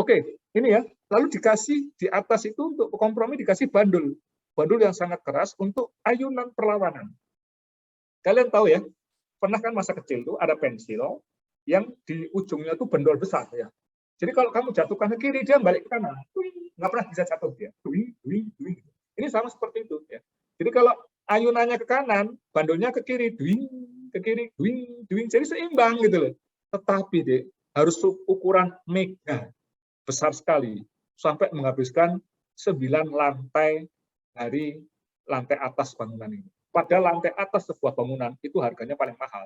Oke, ini ya. Lalu dikasih di atas itu untuk kompromi dikasih bandul. Bandul yang sangat keras untuk ayunan perlawanan. Kalian tahu ya, pernah kan masa kecil tuh ada pensil yang di ujungnya tuh bendol besar ya. Jadi kalau kamu jatuhkan ke kiri, dia balik ke kanan. Nggak pernah bisa jatuh dia. Ini sama seperti itu ya. Jadi kalau ayunannya ke kanan, bandulnya ke kiri, ke kiri, jadi seimbang gitu loh. Tetapi deh, harus ukuran mega, besar sekali, sampai menghabiskan 9 lantai dari lantai atas bangunan ini. Pada lantai atas sebuah bangunan itu harganya paling mahal.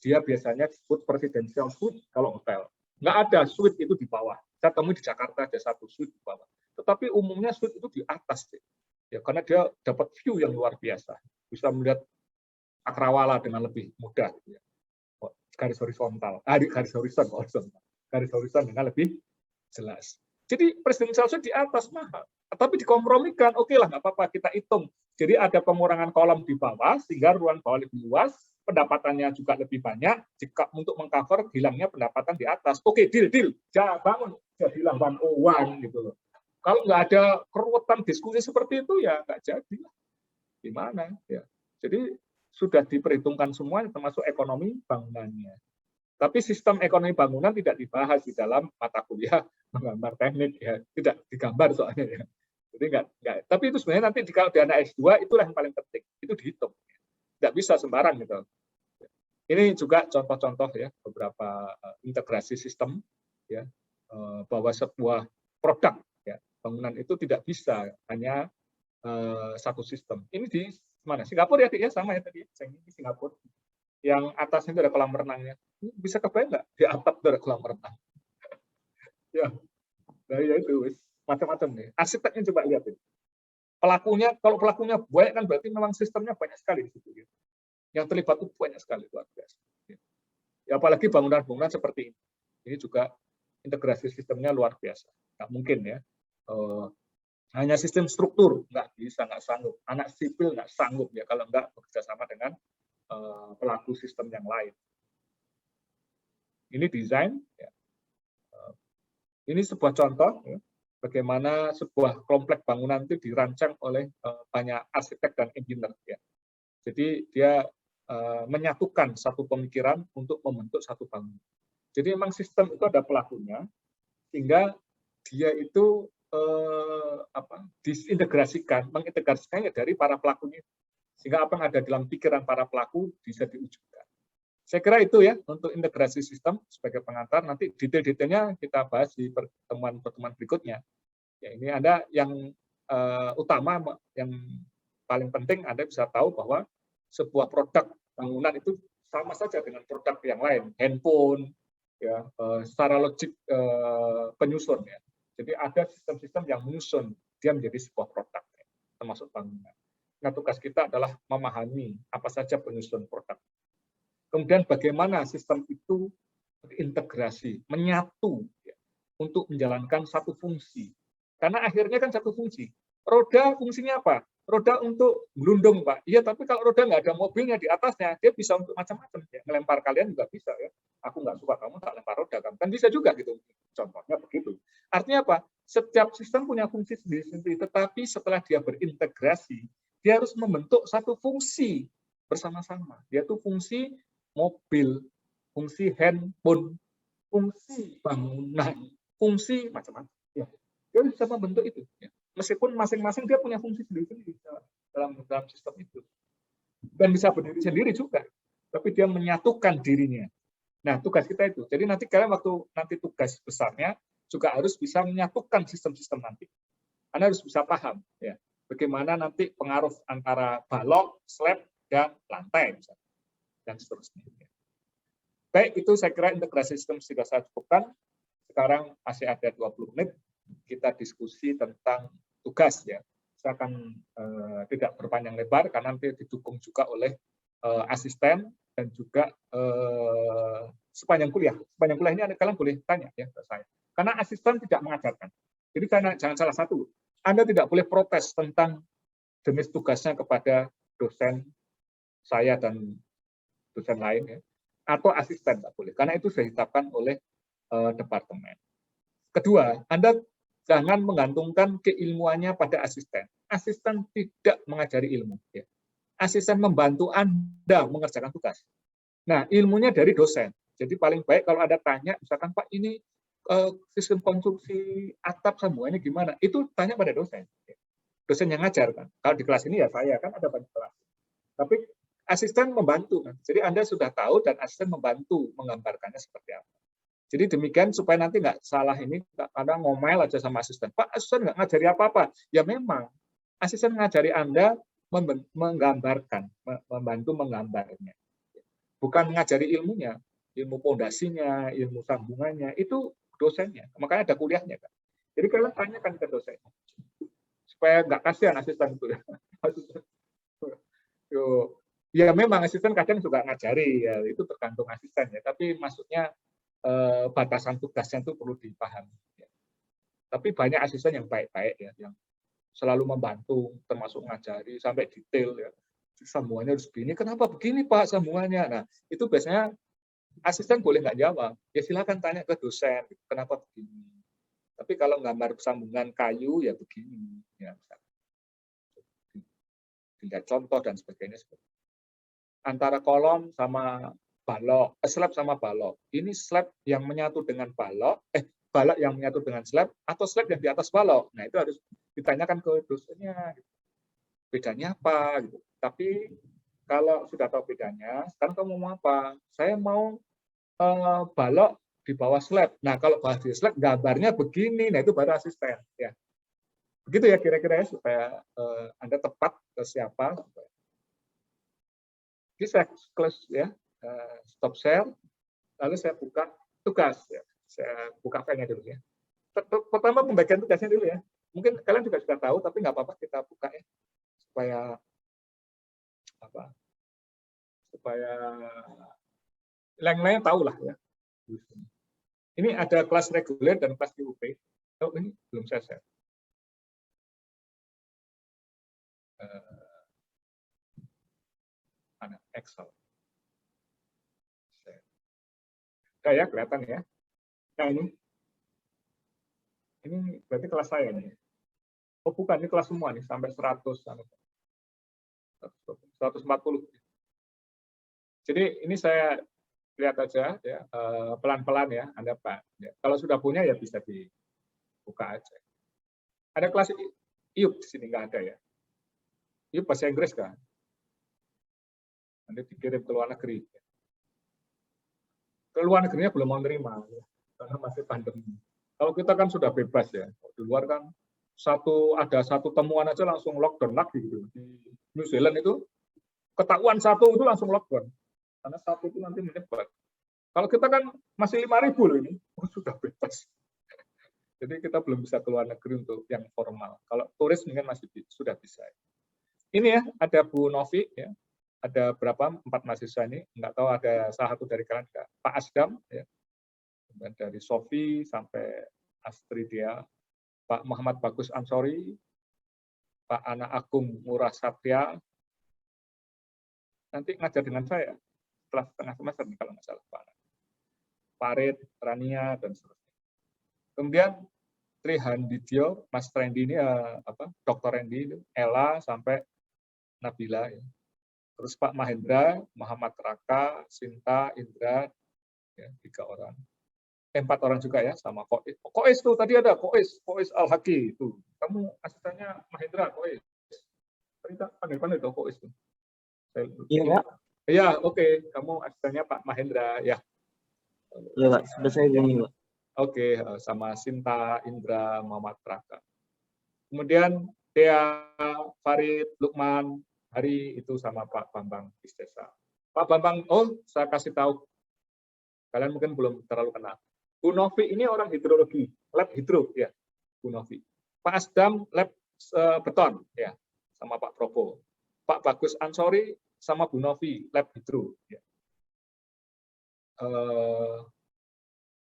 Dia biasanya disebut presidential suite kalau hotel. Nggak ada suite itu di bawah. Saya temui di Jakarta ada 1 suite di bawah. Tetapi umumnya suite itu di atas deh. Ya, karena dia dapat view yang luar biasa, bisa melihat cakrawala dengan lebih mudah, gitu ya. Garis horizontal, garis horizon dengan lebih jelas. Jadi presidential suite di atas mahal, tapi dikompromikan, oke lah nggak apa-apa kita hitung. Jadi ada pengurangan kolom di bawah sehingga ruang bawah lebih luas, pendapatannya juga lebih banyak, jika untuk mengcover hilangnya pendapatan di atas. Oke, deal, jangan bangun, jadilah 101 gitu loh. Kalau nggak ada keruwetan diskusi seperti itu, ya nggak jadi. Gimana? Ya. Jadi sudah diperhitungkan semua, termasuk ekonomi bangunannya. Tapi sistem ekonomi bangunan tidak dibahas di dalam mata kuliah menggambar teknik, ya tidak digambar soalnya ya. Jadi enggak. Tapi itu sebenarnya nanti kalau di anak S2 itulah yang paling penting, itu dihitung. Nggak bisa sembarang gitu. Ini juga contoh-contoh ya beberapa integrasi sistem ya bahwa sebuah produk ya bangunan itu tidak bisa hanya satu sistem. Ini di mana? Singapura ya, sama ya tadi. Ini Singapura. Yang atasnya itu ada kolam renangnya. Bisa kebayang nggak? Di atap ada kolam renang. Ya, nah, ya itu macam-macam nih. Arsiteknya coba lihat ini. Kalau pelakunya banyak kan berarti memang sistemnya banyak sekali di situ. Yang terlibat itu banyak sekali, luar biasa. Ya, apalagi bangunan-bangunan seperti ini. Ini juga integrasi sistemnya luar biasa. Nggak mungkin ya. Hanya sistem struktur nggak bisa, nggak sanggup. Anak sipil nggak sanggup ya kalau nggak bekerja sama dengan pelaku sistem yang lain. Ini desain. Ya. Ini sebuah contoh ya, bagaimana sebuah kompleks bangunan itu dirancang oleh banyak arsitek dan engineer. Ya. Jadi dia menyatukan satu pemikiran untuk membentuk satu bangunan. Jadi memang sistem itu ada pelakunya, sehingga dia itu mengintegrasikannya dari para pelakunya, sehingga apa yang ada dalam pikiran para pelaku bisa diwujudkan. Saya kira itu ya untuk integrasi sistem sebagai pengantar. Nanti detail-detailnya kita bahas di pertemuan-pertemuan berikutnya. Ya, ini ada yang utama, yang paling penting Anda bisa tahu bahwa sebuah produk bangunan itu sama saja dengan produk yang lain, handphone, ya secara logik penyusun ya. Jadi ada sistem-sistem yang menyusun dia menjadi sebuah produk, ya, termasuk bangunan. Nah, tugas kita adalah memahami apa saja penyusun produk. Kemudian bagaimana sistem itu terintegrasi, menyatu ya, untuk menjalankan satu fungsi. Karena akhirnya kan satu fungsi. Roda fungsinya apa? Roda untuk gelundung, Pak. Iya, tapi kalau roda nggak ada mobilnya di atasnya, dia bisa untuk macam-macam. Ya. Ngelempar kalian juga bisa ya. Aku nggak suka kamu, tak lempar roda. Kan bisa juga gitu. Contohnya begitu. Artinya apa? Setiap sistem punya fungsi sendiri-sendiri, tetapi setelah dia berintegrasi, dia harus membentuk satu fungsi bersama-sama. Yaitu fungsi mobil, fungsi handphone, fungsi bangunan, fungsi macam-macam. Ya. Dia bisa membentuk itu. Ya. Meskipun masing-masing dia punya fungsi sendiri-sendiri dalam sistem itu. Dan bisa berdiri sendiri juga. Tapi dia menyatukan dirinya. Nah, tugas kita itu. Jadi nanti kalian waktu tugas besarnya juga harus bisa menyatukan sistem-sistem nanti. Anda harus bisa paham ya, bagaimana nanti pengaruh antara balok, slab, dan lantai misalnya. Dan seterusnya. Baik, itu saya kira integrasi sistem sudah saya cukupkan. Sekarang masih ada 20 menit, kita diskusi tentang tugas ya. Saya akan tidak berpanjang lebar karena nanti didukung juga oleh asisten dan juga sepanjang kuliah. Sepanjang kuliah ini kalian boleh tanya ya ke saya. Karena asisten tidak mengajarkan. Jadi jangan salah satu. Anda tidak boleh protes tentang jenis tugasnya kepada dosen saya dan dosen lain ya, atau asisten nggak boleh, karena itu sudah ditetapkan oleh departemen. Kedua, Anda jangan menggantungkan keilmuannya pada asisten. Asisten tidak mengajari ilmu. Ya. Asisten membantu Anda mengerjakan tugas. Nah, ilmunya dari dosen. Jadi paling baik kalau Anda tanya, misalkan Pak ini sistem konstruksi atap sambungannya gimana? Itu tanya pada dosen. Ya. Dosen yang ngajar kan. Kalau di kelas ini ya saya kan ada banyak kelas. Tapi asisten membantu. Jadi Anda sudah tahu dan asisten membantu menggambarkannya seperti apa. Jadi demikian supaya nanti nggak salah ini, kadang ngomel aja sama asisten. Pak, asisten nggak ngajari apa-apa. Ya memang, asisten ngajari Anda menggambarkan, membantu menggambarnya. Bukan ngajari ilmunya, ilmu pondasinya, ilmu sambungannya, itu dosennya. Makanya ada kuliahnya. Kan. Jadi kalian tanyakan ke dosen. Supaya nggak kasihan asisten itu. Ya memang asisten kadang juga ngajari, ya itu tergantung asisten ya. Tapi maksudnya batasan tugasnya itu perlu dipahami. Ya. Tapi banyak asisten yang baik-baik ya, yang selalu membantu, termasuk ngajari sampai detail ya. sambungannya harus begini. Kenapa begini Pak sambungannya? Nah, itu biasanya asisten boleh nggak jawab. Ya silakan tanya ke dosen, kenapa begini. Tapi kalau gambar sambungan kayu ya begini. Ya, dilihat contoh dan sebagainya. Antara kolom sama balok, slab sama balok. Ini slab yang menyatu dengan balok, balok yang menyatu dengan slab, atau slab yang di atas balok. Nah, itu harus ditanyakan ke dosennya. Bedanya apa? Gitu. Tapi kalau sudah tahu bedanya, sekarang kamu mau apa? Saya mau balok di bawah slab. Nah, kalau bawah di slab, gambarnya begini. Nah, itu baru asisten. Ya. Begitu ya kira-kira ya, supaya Anda tepat ke siapa. Jadi saya close ya, stop share, lalu saya buka tugas. Ya. Saya buka filenya dulu ya. Pertama pembagian tugasnya dulu ya. Mungkin kalian juga sudah tahu, tapi nggak apa-apa kita buka ya, supaya lain-lain tahu lah ya. Ini ada kelas reguler dan kelas IUP. Oh, ini belum saya share. Mana Excel. Nah, ya kelihatan ya. Nah ini berarti kelas saya nih. Oh bukan, ini kelas semua nih sampai 100 140. Jadi ini saya lihat aja ya, pelan-pelan ya Anda Pak. Ya, kalau sudah punya ya bisa dibuka aja. Ada kelas IUP di sini nggak ada ya? IUP bahasa Inggris kan? Nanti dikirim ke luar negeri. Ke luar negerinya belum mau menerima ya, karena masih pandemi. Kalau kita kan sudah bebas ya. Di luar kan ada satu temuan aja langsung lockdown lagi gitu. Di New Zealand itu ketahuan satu itu langsung lockdown. Karena satu itu nanti menyebar. Kalau kita kan masih 5.000 loh ini, sudah bebas. Jadi kita belum bisa keluar negeri untuk yang formal. Kalau turis mungkin masih sudah bisa. Ini ya, ada Bu Novi ya. Ada berapa? 4 mahasiswa ini. Nggak tahu ada salah satu dari kalian nggak? Pak Asdam ya. Dan dari Sofi sampai Astridia, Pak Muhammad Bagus Ansori, Pak Ana Agung Murah Satya, nanti ngajar dengan saya setelah setengah semester kalau nggak salah Pak Farid, Rania, dan seterusnya. Kemudian Tri Handityo, Mas Randy ini Dr. Randy, Ella sampai Nabila. Ya. Terus Pak Mahendra, Muhammad Raka, Sinta, Indra, ya, 3 orang. 4 orang juga ya, sama Kois. Kois tuh tadi ada Kois Al-Haki itu. Kamu asistennya Mahendra, Kois. Panggil itu Kois tuh. Iya, Pak. Iya, oke. Kamu asistennya Pak Mahendra ya. Iya, Pak. Sudah saya ini, Pak. Oke, sama Sinta, Indra, Muhammad Raka. Kemudian Dea, Farid, Lukman, Hari itu sama Pak Bambang Istesa. Pak Bambang, saya kasih tahu. Kalian mungkin belum terlalu kenal. Bu Novi ini orang hidrologi, lab hidro ya, Bu Novi. Pak Asdam lab beton ya, sama Pak Probo. Pak Bagus Ansori sama Bu Novi lab hidro ya.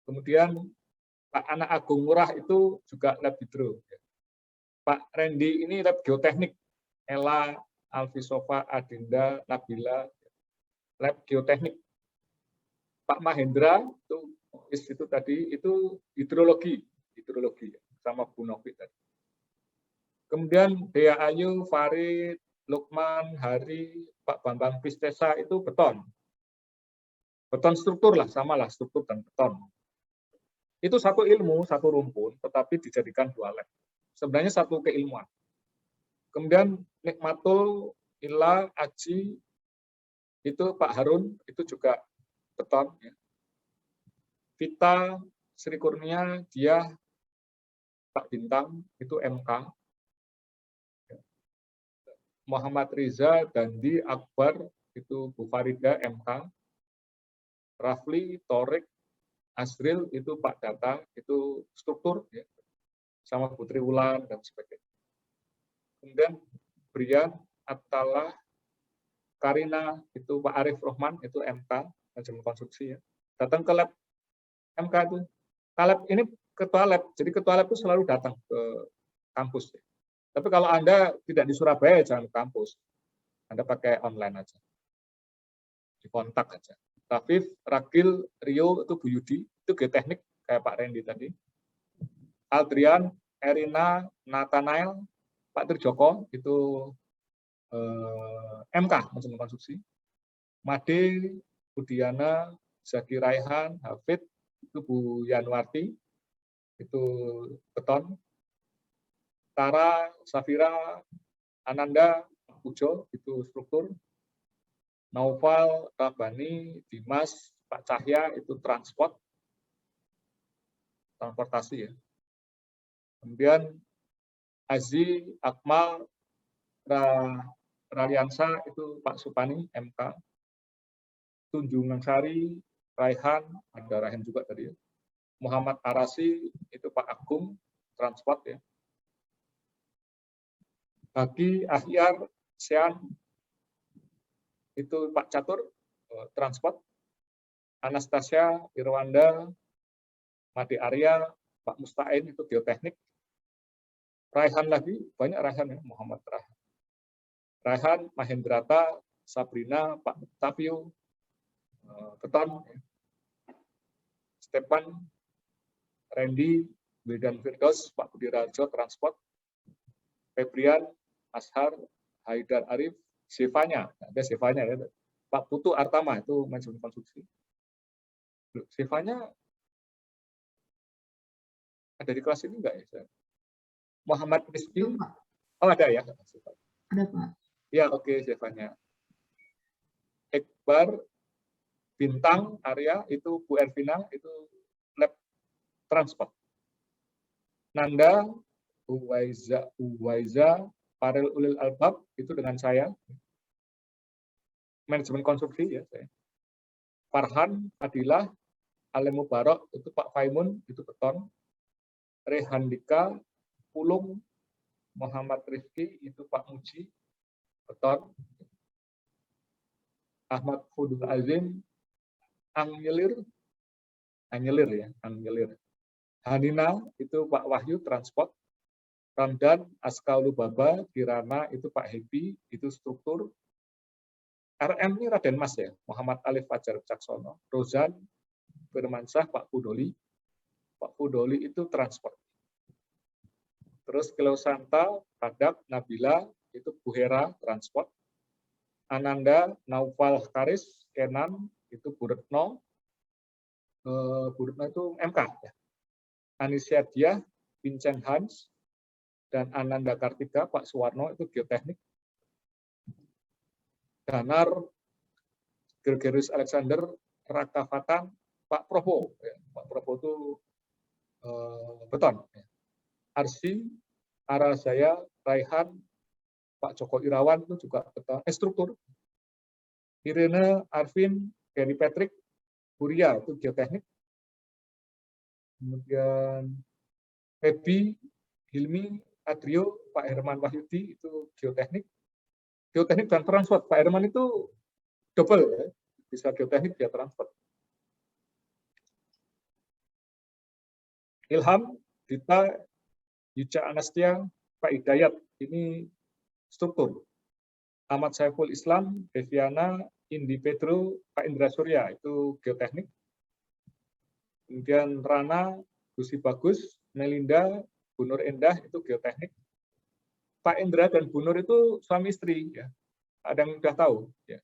Kemudian Pak Ana Agung Murah itu juga lab hidro. Ya. Pak Randy ini lab geoteknik. Ella, Alfisofa, Adinda, Nabila, lab geoteknik. Pak Mahendra itu tadi itu hidrologi sama Bu Novi tadi. Kemudian Dea Ayu, Farid, Lukman, Hari, Pak Bambang Pistesa itu beton. Beton struktur lah, samalah struktur dan beton. Itu satu ilmu, satu rumpun, tetapi dijadikan 2 lab. Sebenarnya satu keilmuan. Kemudian Nikmatul, Ila, Aji, itu Pak Harun, itu juga beton. Ya. Vita, Sri Kurnia, dia Pak Bintang, itu MK. Muhammad Riza, Dandi, Akbar, itu Bu Farida, MK. Rafli, Torik, Asril, itu Pak Data, itu struktur. Ya. Sama Putri Wulan, dan sebagainya. Kemudian Brian, Attalah, Karina, itu Pak Arif Rohman, itu MK, manajemen konstruksi. Ya. Datang ke lab MK itu. Lab ini ketua lab, jadi ketua lab itu selalu datang ke kampus. Ya. Tapi kalau Anda tidak di Surabaya, jangan ke kampus. Anda pakai online aja, dikontak aja. Rafif, Ragil, Rio itu Bu Yudi, itu geoteknik kayak Pak Randy tadi. Adrian, Erina, Nathanael, Pak Trijoko itu MK manajemen konstruksi. Made, Budiana, Zaki Raihan, Hafid itu Bu Yanwarti itu beton. Tara, Safira, Ananda, Pujo itu struktur. Naufal, Rabani, Dimas, Pak Cahya itu transportasi ya. Kemudian Azi, Akmal, Raliansa itu Pak Supani MK. Tunjungan Sari, Raihan, ada Raihan juga tadi ya. Muhammad Arasi itu Pak Agung transport ya. Bagi Ahyar, Sean itu Pak Catur transport. Anastasia, Irwanda, Made Arya, Pak Mustain itu geoteknik. Raihan lagi, banyak Raihan ya, Muhammad Raihan. Raihan, Mahendrata, Sabrina, Pak Tapio, beton. Stepan, Randy, Wildan Firdaus, Pak Budi Rajo, transport. Febrian, Ashar, Haidar Arif, Sevanya, ada Sevanya ya. Pak Putu Artama itu manajemen konstruksi. Sevanya ada di kelas ini enggak ya? Muhammad Rizky, oh ada ya? Ada Pak. Ya oke, Sevanya. Ekbar, Bintang, Arya itu Bu Ervina itu lab transport. Nanda, Uwaiza, Farel Ulil Albab itu dengan saya. Manajemen konstruksi ya saya. Farhan, Adilah, Alim Mubarok itu Pak Faimun itu beton. Rehandika, Pulung, Muhammad Rifki itu Pak Muji beton. Ahmad Fudul Azim, Angelir ya, Angelir. Hanina itu Pak Wahyu transport. Ramdan, Askaulu Baba, Kirana itu Pak Happy itu struktur. RM ini Raden Mas ya, Muhammad Alif Fajar Caksono. Rozan, Firmansyah, Pak Pudoli. Pak Pudoli itu transport. Terus Kilo Santa, Padak, Nabila itu Bu Hera transport. Ananda, Naufal Karis, Kenan itu Bu Retno. Bu Retno itu MK ya. Anisya Diah, Vincent Hans, dan Ananda Kartika, Pak Suwarno itu geoteknik. Danar, Gregorius Alexander, Raka Fatan, Pak Provo. Ya. Pak Provo itu beton. Ya. Arsi, Arasaya, Raihan, Pak Joko Irawan itu juga beton. Struktur. Irene, Arvin, Gary Patrick, Buria itu geoteknik. Kemudian Febi, Hilmi, Adrio, Pak Herman Wahyudi itu geoteknik. Geoteknik dan transport. Pak Herman itu double ya. Bisa geoteknik dia transport. Ilham, Dita, Yuca Anastia, Pak Hidayat ini struktur. Ahmad Saiful Islam, Deviana, Indi Pedro, Pak Indra Surya itu geoteknik. Kemudian Rana, Gusi Bagus, Melinda, Bu Nur Endah itu geoteknik. Pak Indra dan Bu Nur itu suami istri ya. Ada yang sudah tahu ya.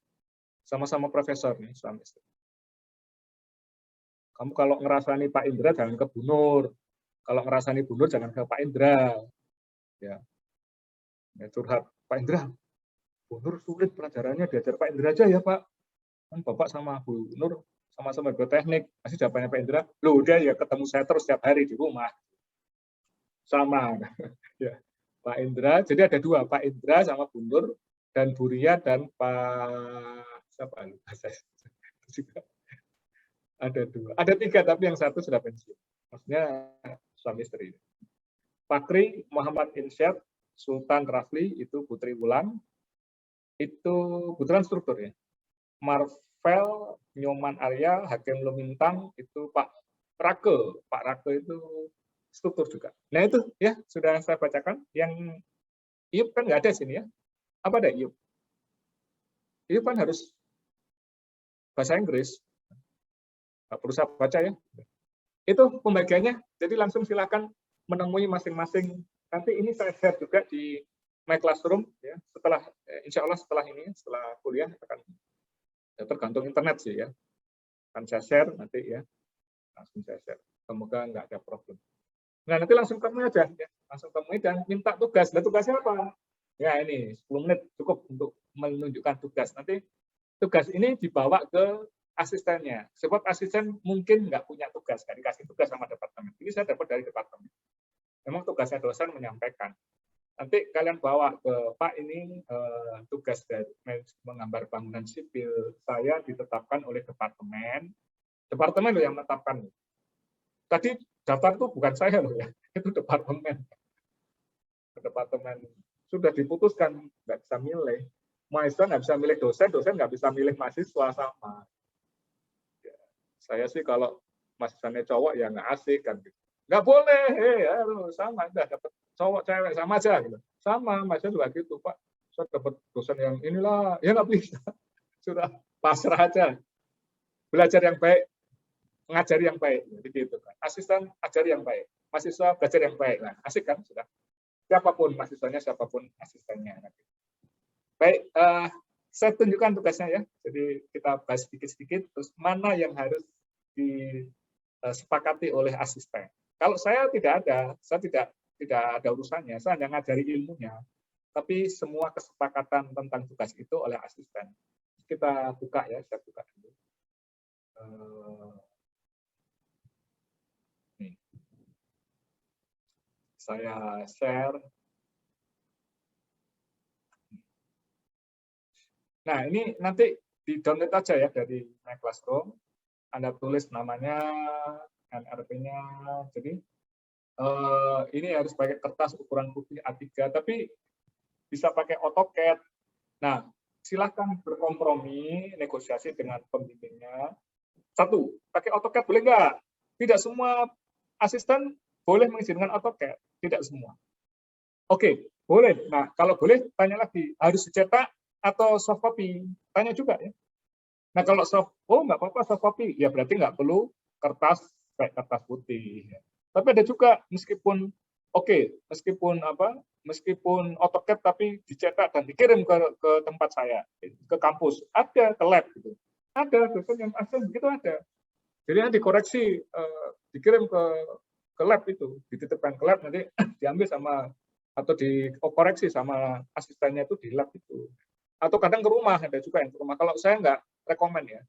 Sama-sama profesor nih suami istri. Kamu kalau ngerasani Pak Indra jangan ke Bu Nur. Kalau ngerasani Bu Nur jangan ke Pak Indra. Ya. Ya curhat Pak Indra. Bu Nur sulit pelajarannya, diajar Pak Indra aja ya Pak. Kan Bapak sama Bu Nur sama-sama geoteknik. Masih jawabannya Pak Indra, loh udah ya ketemu saya terus setiap hari di rumah. Sama. Ya. Pak Indra, jadi ada dua, Pak Indra sama Bu Nur, dan Bu Ria dan Pak siapa? Ada dua. Ada tiga, tapi yang satu sudah pensiun. Maksudnya suami istri. Fakri, Muhammad Insyad, Sultan Rafli, itu Putri Wulan. Itu kebetulan struktur ya. Marvel, Nyoman Arya, Hakim Lumintang, itu Pak Rake. Pak Rake itu struktur juga. Nah itu ya sudah saya bacakan. Yang Iup kan nggak ada sini ya. Apa ada Iup? itu kan harus bahasa Inggris. Nggak perlu saya baca ya. Itu pembagiannya. Jadi langsung silakan menemui masing-masing. Nanti ini saya share juga di My Classroom ya. Setelah insya Allah setelah ini, setelah kuliah akan ya, tergantung internet sih ya. Akan saya share nanti ya. Langsung saya share. Semoga nggak ada problem. Nah, nanti langsung temui aja ya. Langsung temui dan minta tugas. Nah, tugasnya apa? Ya ini 10 menit cukup untuk menunjukkan tugas. Nanti tugas ini dibawa ke asistennya. Sebab asisten mungkin nggak punya tugas, nggak dikasih tugas sama departemen. Ini saya dapat dari departemen. Memang tugasnya dosen menyampaikan. Nanti kalian bawa ke Pak ini tugas dari menggambar bangunan sipil. Saya ditetapkan oleh departemen. Departemen loh yang menetapkan. Tadi daftar itu bukan saya loh ya, itu departemen. Departemen sudah diputuskan nggak bisa milih. Mahasiswa nggak bisa milih dosen, dosen nggak bisa milih mahasiswa sama. Ya, saya sih kalau mahasiswanya cowok ya nggak asik kan. Nggak boleh, sama, nggak dapat cowok cewek sama aja gitu. Sama, mahasiswa juga gitu Pak. Saya dapat dosen yang inilah, ya nggak bisa. Sudah pasrah aja. Belajar yang baik, mengajari yang baik, gitu kan. Asisten ajari yang baik, mahasiswa belajar yang baik. Nah, asik kan sudah. Siapapun mahasiswanya, siapapun asistennya. Baik, saya tunjukkan tugasnya ya. Jadi kita bahas sedikit-sedikit. Terus mana yang harus disepakati oleh asisten. Kalau saya tidak ada, saya tidak ada urusannya. Saya hanya ngajari ilmunya. Tapi semua kesepakatan tentang tugas itu oleh asisten. Kita buka ya, saya buka dulu. Saya share. Nah, ini nanti di-download aja ya dari My Classroom. Anda tulis namanya, NRP-nya. Jadi, ini harus pakai kertas ukuran putih A3, tapi bisa pakai AutoCAD. Nah, silahkan berkompromi, negosiasi dengan pembimbingnya. Satu, pakai AutoCAD boleh nggak? Tidak semua asisten boleh mengizinkan AutoCAD. Tidak semua. Oke, boleh. Nah, kalau boleh, tanya lagi. Harus dicetak atau soft copy? Tanya juga ya. Nah, kalau nggak apa-apa soft copy, ya berarti nggak perlu kertas kayak kertas putih. Tapi ada juga meskipun meskipun AutoCAD tapi dicetak dan dikirim ke tempat saya, ke kampus, ada ke lab gitu. Ada dosen yang asal begitu ada. Jadi nanti dikoreksi, dikirim ke lab itu, dititipkan ke lab nanti diambil sama atau dikoreksi sama asistennya itu di lab itu. Atau kadang ke rumah, ada juga yang ke rumah. Kalau saya nggak rekomen ya.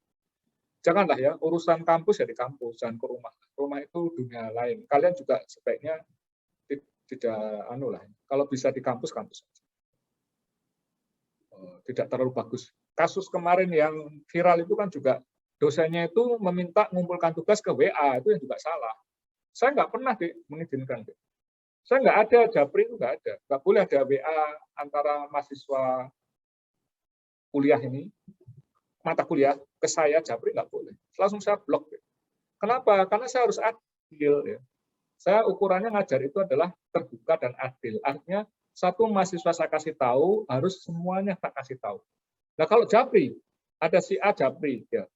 Janganlah ya, urusan kampus ya di kampus, jangan ke rumah. Rumah itu dunia lain. Kalian juga sebaiknya tidak kalau bisa di kampus tidak terlalu bagus. Kasus kemarin yang viral itu kan juga dosennya itu meminta mengumpulkan tugas ke WA, itu yang juga salah. Saya nggak pernah mengizinkan. Saya nggak ada, Japri itu nggak ada. Nggak boleh ada WA antara mahasiswa kuliah ini, mata kuliah, ke saya, Japri nggak boleh. Langsung saya blok. Kenapa? Karena saya harus adil. Ya. Saya ukurannya ngajar itu adalah terbuka dan adil. Artinya, satu mahasiswa saya kasih tahu, harus semuanya tak kasih tahu. Nah, kalau Japri, ada si A Japri, ya.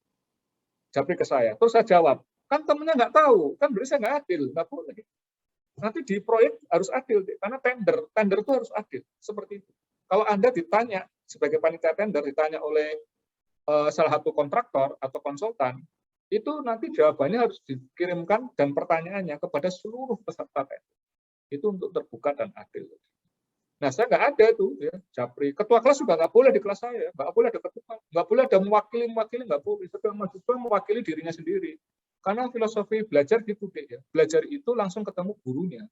Japri ke saya. Terus saya jawab, kan temennya nggak tahu, kan berarti saya nggak adil, nggak boleh. Nanti di proyek harus adil, karena tender itu harus adil, seperti itu. Kalau Anda ditanya sebagai panitia tender, ditanya oleh salah satu kontraktor atau konsultan, itu nanti jawabannya harus dikirimkan dan pertanyaannya kepada seluruh peserta tender. Itu untuk terbuka dan adil. Nah, saya nggak ada tuh, ya, Japri. Ketua kelas juga nggak boleh di kelas saya, nggak boleh ada ketua, nggak boleh ada mewakili, nggak boleh. Setiap mahasiswa mewakili dirinya sendiri. Karena filosofi belajar gitu deh, ya. Belajar itu langsung ketemu gurunya.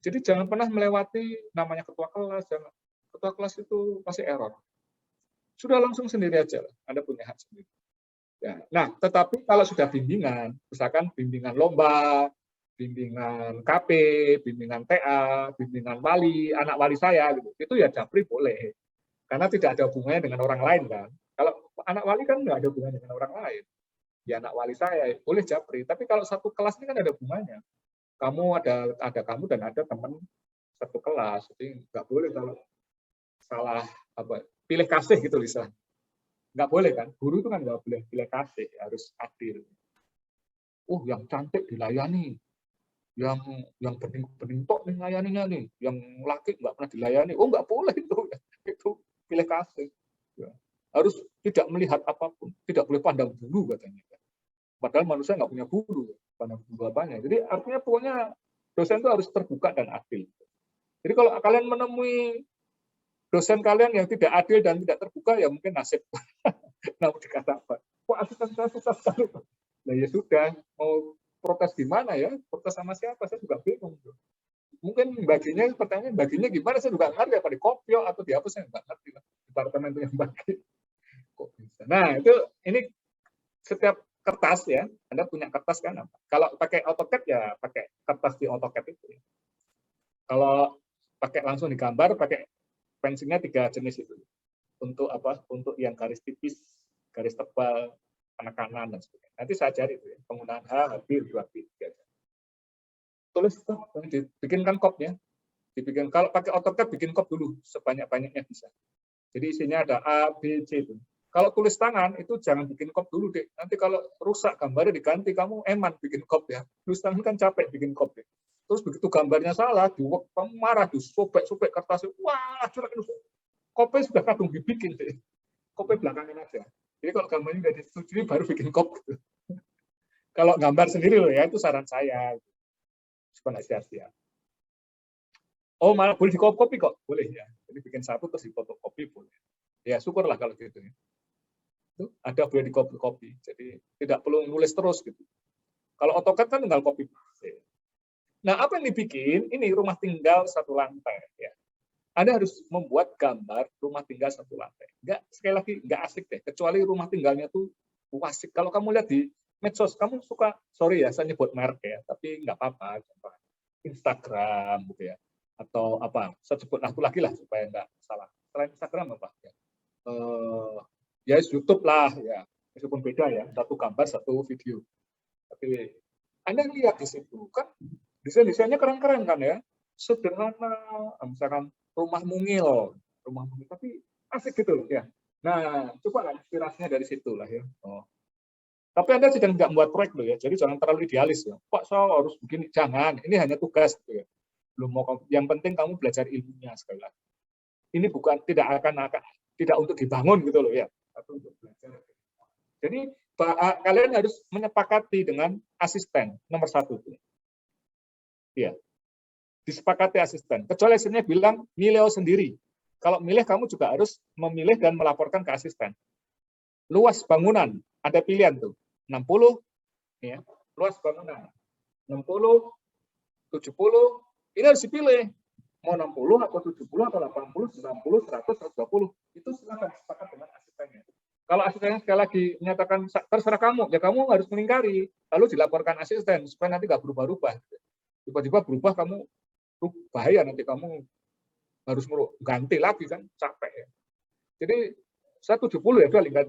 Jadi jangan pernah melewati namanya ketua kelas. Ketua kelas itu pasti error. Sudah langsung sendiri aja, Anda punya hak sendiri. Ya. Nah, tetapi kalau sudah bimbingan, misalkan bimbingan lomba, bimbingan KP, bimbingan TA, bimbingan wali, anak wali saya, gitu. Itu ya Japri boleh. Karena tidak ada hubungannya dengan orang lain kan. Kalau anak wali kan nggak ada hubungannya dengan orang lain. Ya anak wali saya boleh Japri, tapi kalau satu kelas ini kan ada hubungannya. Kamu ada kamu dan ada teman satu kelas, jadi nggak boleh kalau salah pilih kasih gitu Lisa. Nggak boleh kan? Guru itu kan nggak boleh pilih kasih, harus adil. Yang cantik dilayani, yang bening-bening tok nih layaninya nih, yang laki nggak pernah dilayani. Nggak boleh itu pilih kasih. Ya. Harus tidak melihat apapun, tidak boleh pandang bulu katanya. Padahal manusia nggak punya bulu, pandang bulu apanya. Jadi artinya pokoknya dosen itu harus terbuka dan adil. Jadi kalau kalian menemui dosen kalian yang tidak adil dan tidak terbuka, ya mungkin nasib. Namun dikatakan, kok asisten saya susah sekali. Nah ya sudah, mau protes gimana ya? Protes sama siapa? Saya juga bingung. Mungkin baginya, pertanyaan baginya gimana? Saya juga nggak ngerti, apa di kopio atau di apa, saya nggak ngerti. Departemen itu yang bagi. Kok bisa? Nah itu, ini setiap kertas ya, Anda punya kertas kan apa? Kalau pakai AutoCAD ya pakai kertas di AutoCAD itu. Kalau pakai langsung digambar, pakai pensilnya 3 jenis itu. Untuk apa? Untuk yang garis tipis, garis tebal, penekanan dan sebagainya. Nanti saya cari itu ya, penggunaan H, HB, 2B, 3. Tulis kop, dibikinkan kopnya. Kalau pakai AutoCAD bikin kop dulu sebanyak-banyaknya bisa. Jadi isinya ada A, B, C itu. Kalau tulis tangan itu jangan bikin kop dulu deh. Nanti kalau rusak gambarnya diganti, kamu eman bikin kop ya. Tulis tangan kan capek bikin kop ya. Terus begitu gambarnya salah, kamu marah, sobek-sobek kertasnya. Wah, curang itu. Kopnya sudah kadung dibikin deh. Kopnya belakangan aja. Jadi kalau gambarnya nggak disetujui baru bikin kop. Gitu. Kalau gambar sendiri loh ya, itu saran saya. Supaya nggak sia-sia. Malah boleh dikopi kok, boleh ya. Jadi bikin satu terus difotokopi boleh. Ya syukurlah kalau gitu ya. Itu ada boleh dikopi-kopi. Jadi tidak perlu nulis terus gitu. Kalau AutoCAD kan tinggal copy paste. Nah, apa yang dibikin? Ini rumah tinggal 1 lantai ya. Anda harus membuat gambar rumah tinggal 1 lantai. Sekali lagi nggak asik deh, kecuali rumah tinggalnya tuh asik. Kalau kamu lihat di medsos, kamu suka, sorry ya, saya nyebut merek ya, tapi nggak apa-apa. Instagram gitu ya. Atau apa, saya sebut satu lagi lah supaya nggak salah. Selain Instagram apa? Ya YouTube lah ya, meskipun beda ya, satu gambar satu video. Tapi Anda lihat di situ kan desain-desainnya keren-keren kan ya, sederhana, misalkan rumah mungil, tapi asik gitu loh ya. Nah, coba lah inspirasinya dari situ lah ya. Tapi Anda sedang nggak membuat proyek loh ya, jadi jangan terlalu idealis ya. Pak, saya harus begini, jangan. Ini hanya tugas gitu ya. Belum mau, yang penting kamu belajar ilmunya sekali lagi. Ini bukan tidak untuk dibangun gitu loh ya, tapi untuk belajar. Jadi kalian harus menyepakati dengan asisten nomor 1 itu. Ya, disepakati asisten. Kecuali asistennya bilang milih sendiri. Kalau milih kamu juga harus memilih dan melaporkan ke asisten. Luas bangunan ada pilihan tuh 60 ya, luas bangunan 60, 70 ini harus dipilih. Mau 60 atau 70 atau 80, 90, 100, 120. Itu silakan sepakat dengan asistennya. Kalau asistennya sekali lagi menyatakan terserah kamu, ya kamu harus mengingkari. Lalu dilaporkan asisten supaya nanti nggak berubah-ubah. Tiba-tiba berubah, kamu bahaya, nanti kamu harus ganti lagi kan, capek ya. Jadi 170 ya udah lingkaran.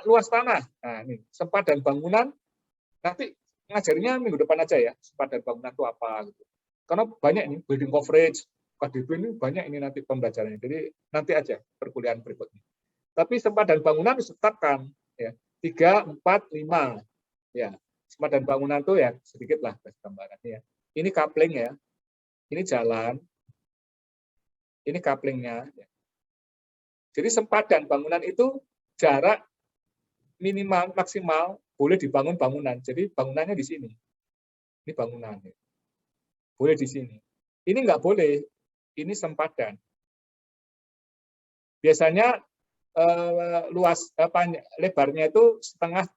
Luas tanah. Nah, ini sempadan bangunan. Nanti ngajarinya minggu depan aja ya, sempadan bangunan itu apa gitu. Karena banyak ini building coverage, KDB ini banyak ini nanti pembelajarannya. Jadi nanti aja perkuliahan berikutnya. Tapi sempadan bangunan ditetapkan ya 3, 4, 5 ya. Sempadan bangunan itu ya sedikit lah gambarannya ya. Ini coupling ya. Ini jalan. Ini couplingnya. Ya. Jadi sempadan bangunan itu jarak minimal maksimal boleh dibangun bangunan. Jadi bangunannya di sini. Ini bangunan. Ya. Boleh di sini. Ini nggak boleh. Ini sempadan. Biasanya lebarnya itu setengah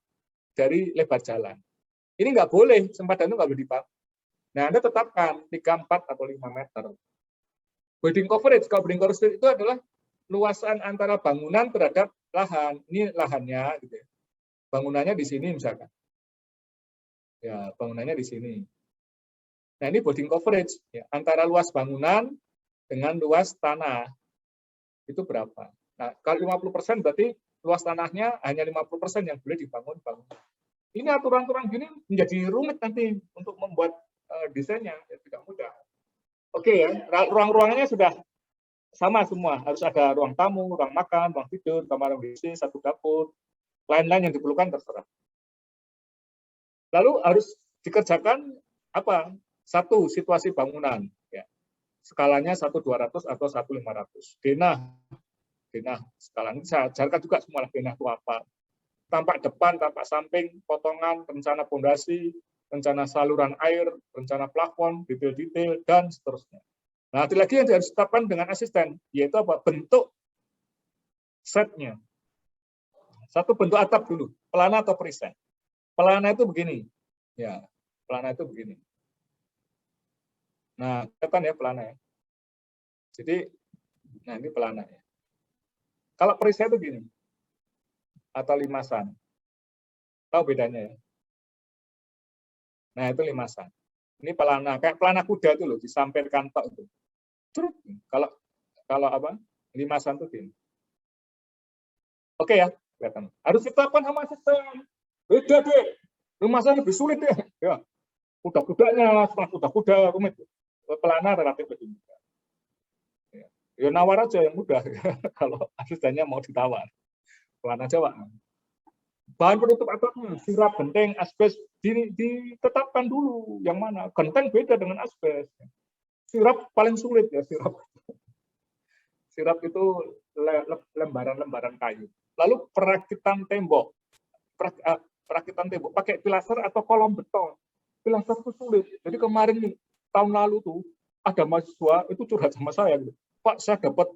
dari lebar jalan. Ini nggak boleh. Sempadan itu nggak boleh dibangun. Nah, Anda tetapkan 3, 4, atau 5 meter. Building coverage. Kalau building coverage itu adalah luasan antara bangunan terhadap lahan. Ini lahannya. Gitu ya. Bangunannya di sini misalkan. Ya, bangunannya di sini. Nah, ini building coverage, ya, antara luas bangunan dengan luas tanah. Itu berapa? Nah, kalau 50% berarti luas tanahnya hanya 50% yang boleh dibangun bangunan. Ini aturan-aturan gini menjadi rumit nanti untuk membuat desainnya, ya, tidak mudah. Oke ya, ruang-ruangannya sudah sama semua, harus ada ruang tamu, ruang makan, ruang tidur, kamar WC, satu dapur, lain-lain yang diperlukan terserah. Lalu harus dikerjakan apa? Satu situasi bangunan, ya. Skalanya 1.200 atau 1.500. Denah skalanya saya ajarkan juga semua denah itu apa. Tampak depan, tampak samping, potongan, rencana pondasi, rencana saluran air, rencana plafon, detail-detail, dan seterusnya. Nah, nanti lagi yang harus ditetapkan dengan asisten, yaitu apa? Bentuk setnya. Satu bentuk atap dulu, pelana atau perisai. Pelana itu begini, ya, pelana itu begini. Nah, kelihatan ya pelana ya. Jadi, nah ini pelana ya. Kalau perisai itu gini, atau limasan. Tahu bedanya ya? Nah, itu limasan. Ini pelana, kayak pelana kuda itu loh, disampaikan tok itu. Terus, kalau apa? Limasan itu gini. Oke ya, kelihatan. Harus ditetapkan sama asisten. Beda deh. Limasan lebih sulit ya. Ya. Kuda-kudanya, setelah kuda-kuda rumit. Pelana relatif lebih mudah. Ya nawar aja yang mudah. Kalau asistennya mau ditawar. Pelana aja, Pak. Bahan penutup atapnya, sirap, genteng, asbes, ditetapkan dulu yang mana. Genteng beda dengan asbes. Sirap paling sulit ya, sirap. Sirap itu lembaran-lembaran kayu. Lalu perakitan tembok. Perakitan tembok pakai pilaster atau kolom beton. Pilaster itu sulit. Jadi kemarin nih, tahun lalu tuh ada mahasiswa itu curhat sama saya gitu. Pak, saya dapat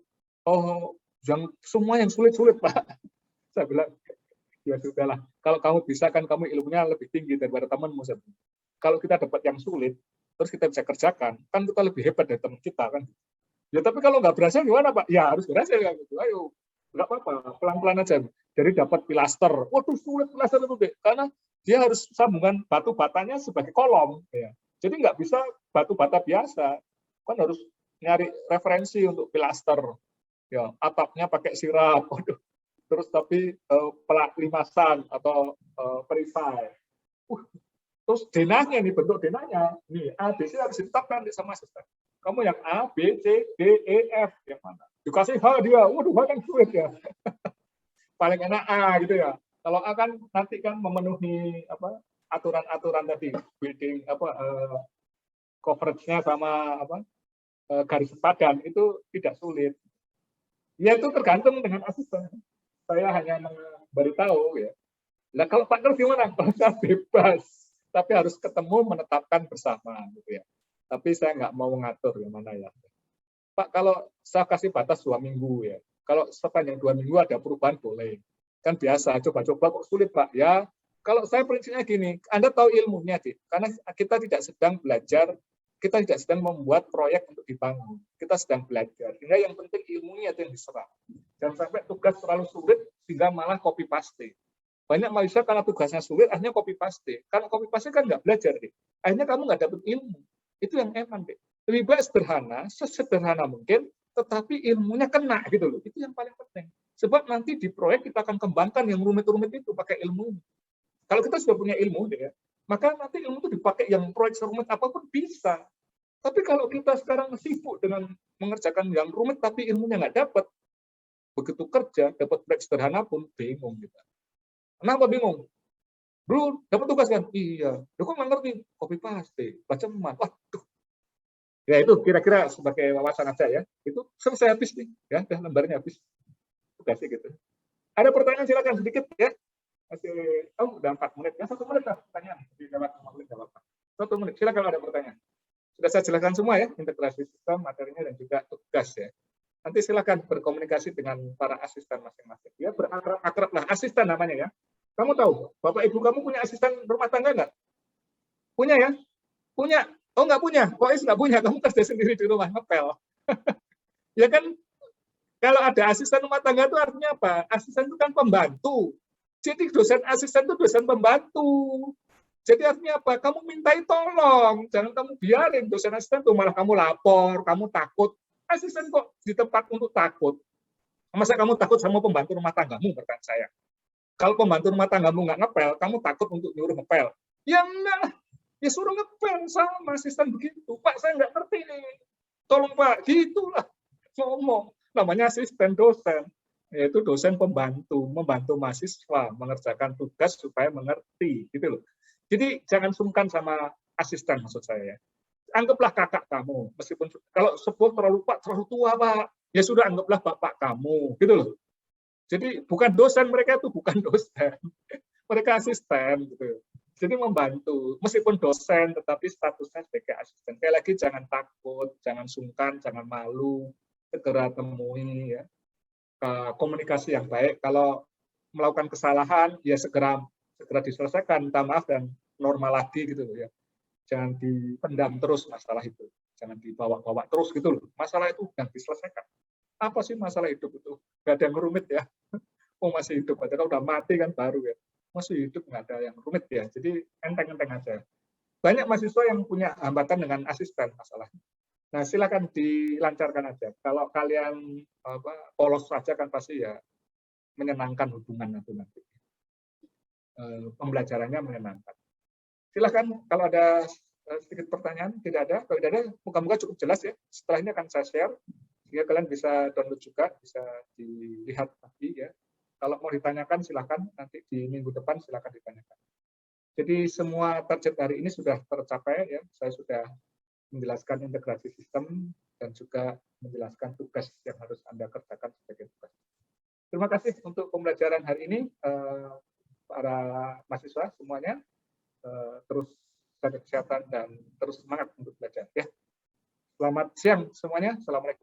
yang semua yang sulit-sulit, Pak. Saya bilang, ya sudahlah. Kalau kamu bisa kan kamu ilmunya lebih tinggi daripada temanmu. Kalau kita dapat yang sulit, terus kita bisa kerjakan, kan kita lebih hebat dari teman kita kan. Ya tapi kalau nggak berhasil gimana, Pak? Ya harus berhasil kan gitu. Ayo, nggak apa-apa, pelan-pelan aja. Jadi dapat pilaster. Waduh, sulit pilaster itu, Dek. Karena dia harus sambungan batu batanya sebagai kolom. Ya. Jadi nggak bisa batu bata biasa. Kan harus nyari referensi untuk pilaster. Ya, atapnya pakai sirap. Waduh. Terus tapi pelak limasan atau perisai. Terus denahnya nih, bentuk denahnya. Nih, A, B, C harus ditetapkan sama asisten. Kamu yang A, B, C, D, E, F. Yang mana? Dikasih H dia. Waduh, H kan sulit ya. Paling enak A gitu ya. Kalau A kan nanti kan memenuhi apa aturan-aturan tadi, building coverage-nya sama garis padan itu tidak sulit. Ya itu tergantung dengan asisten. Saya hanya memberitahu ya. Nah kalau partner gimana? Kalau saya bebas, tapi harus ketemu menetapkan bersama gitu ya. Tapi saya nggak mau mengatur yang mana ya. Pak, kalau saya kasih batas 2 minggu ya. Kalau sepanjang 2 minggu ada perubahan boleh. Kan biasa, coba-coba kok sulit, Pak. Ya, kalau saya prinsipnya gini, Anda tahu ilmunya, Dik. Karena kita tidak sedang belajar, kita tidak sedang membuat proyek untuk dibangun. Kita sedang belajar. Sehingga yang penting ilmunya itu yang diserap. Jangan sampai tugas terlalu sulit sehingga malah copy paste. Banyak mahasiswa karena tugasnya sulit, akhirnya copy paste. Karena copy paste kan nggak belajar, Dik. Akhirnya kamu nggak dapat ilmu. Itu yang eman, Dik. Lebih baik sederhana, sesederhana mungkin, tetapi ilmunya kena gitu loh. Itu yang paling penting. Sebab nanti di proyek kita akan kembangkan yang rumit-rumit itu pakai ilmu. Kalau kita sudah punya ilmu, ya, maka nanti ilmu itu dipakai yang proyek serumit apapun bisa. Tapi kalau kita sekarang sibuk dengan mengerjakan yang rumit tapi ilmunya nggak dapat, begitu kerja dapat proyek sederhana pun bingung kita. Kenapa bingung? Bro, dapat tugas kan? Iya. Loh kok nggak ngerti? Copy paste, baca emas. Waduh. Ya itu kira-kira sebagai wawasan aja ya. Itu selesai habis nih, ya, lembarnya habis. Tugasnya gitu. Ada pertanyaan silakan sedikit ya. Masih udah 4 menit. Ya 1 menit lah pertanyaan. Di lewat 5 menit enggak apa-apa. 1 menit. Silakan kalau ada pertanyaan. Sudah saya jelaskan semua ya, integrasi sistem, materinya dan juga tugas ya. Nanti silakan berkomunikasi dengan para asisten masing-masing. Ya berakrab-akrab lah, asisten namanya ya. Kamu tahu, Bapak Ibu kamu punya asisten rumah tangga enggak? Punya ya? Punya. Oh nggak punya, Kois nggak punya, kamu kerja sendiri di rumah ngepel. Ya kan, kalau ada asisten rumah tangga itu artinya apa? Asisten itu kan pembantu. Jadi dosen asisten itu dosen pembantu. Jadi artinya apa? Kamu mintai tolong, jangan kamu biarin dosen asisten itu malah kamu lapor, kamu takut. Asisten kok di tempat untuk takut? Masa kamu takut sama pembantu rumah tanggamu, pertanyaan saya. Kalau pembantu rumah tanggamu nggak ngepel, kamu takut untuk nyuruh ngepel. Ya enggak. Ya suruh ngepel sama asisten begitu. Pak, saya nggak ngerti nih. Tolong Pak, gitulah. ngomong. Namanya asisten dosen, yaitu dosen pembantu, membantu mahasiswa mengerjakan tugas supaya mengerti, gitu loh. Jadi jangan sungkan sama asisten maksud saya. Anggaplah kakak kamu, meskipun kalau sepuh terlalu tua Pak, ya sudah anggaplah bapak kamu, gitu loh. Jadi bukan dosen, mereka itu bukan dosen, mereka asisten, gitu. Jadi membantu, meskipun dosen, tetapi statusnya sebagai asisten. Sekali lagi jangan takut, jangan sungkan, jangan malu, segera temui ya. Komunikasi yang baik. Kalau melakukan kesalahan, ya segera diselesaikan, minta maaf dan normal lagi gitu ya. Jangan dipendam terus masalah itu, jangan dibawa-bawa terus gitu loh. Masalah itu yang diselesaikan. Apa sih masalah hidup itu? Gak ada yang rumit ya. Oh masih hidup aja, kalau udah mati kan baru ya. Masih hidup nggak ada yang rumit ya. Jadi enteng-enteng aja. Banyak mahasiswa yang punya hambatan dengan asisten masalahnya. Nah silakan dilancarkan aja. Kalau kalian polos saja kan pasti ya menyenangkan hubungan nanti. Pembelajarannya menyenangkan. Silakan kalau ada sedikit pertanyaan, tidak ada. Kalau tidak ada, moga-moga cukup jelas ya. Setelah ini akan saya share, sehingga kalian bisa download juga, bisa dilihat lagi ya. Kalau mau ditanyakan silakan, nanti di minggu depan silakan ditanyakan. Jadi semua target hari ini sudah tercapai ya. Saya sudah menjelaskan integrasi sistem dan juga menjelaskan tugas yang harus Anda kerjakan sebagai tugas. Terima kasih untuk pembelajaran hari ini, para mahasiswa semuanya. Terus jaga kesehatan dan terus semangat untuk belajar ya. Selamat siang semuanya. Assalamualaikum.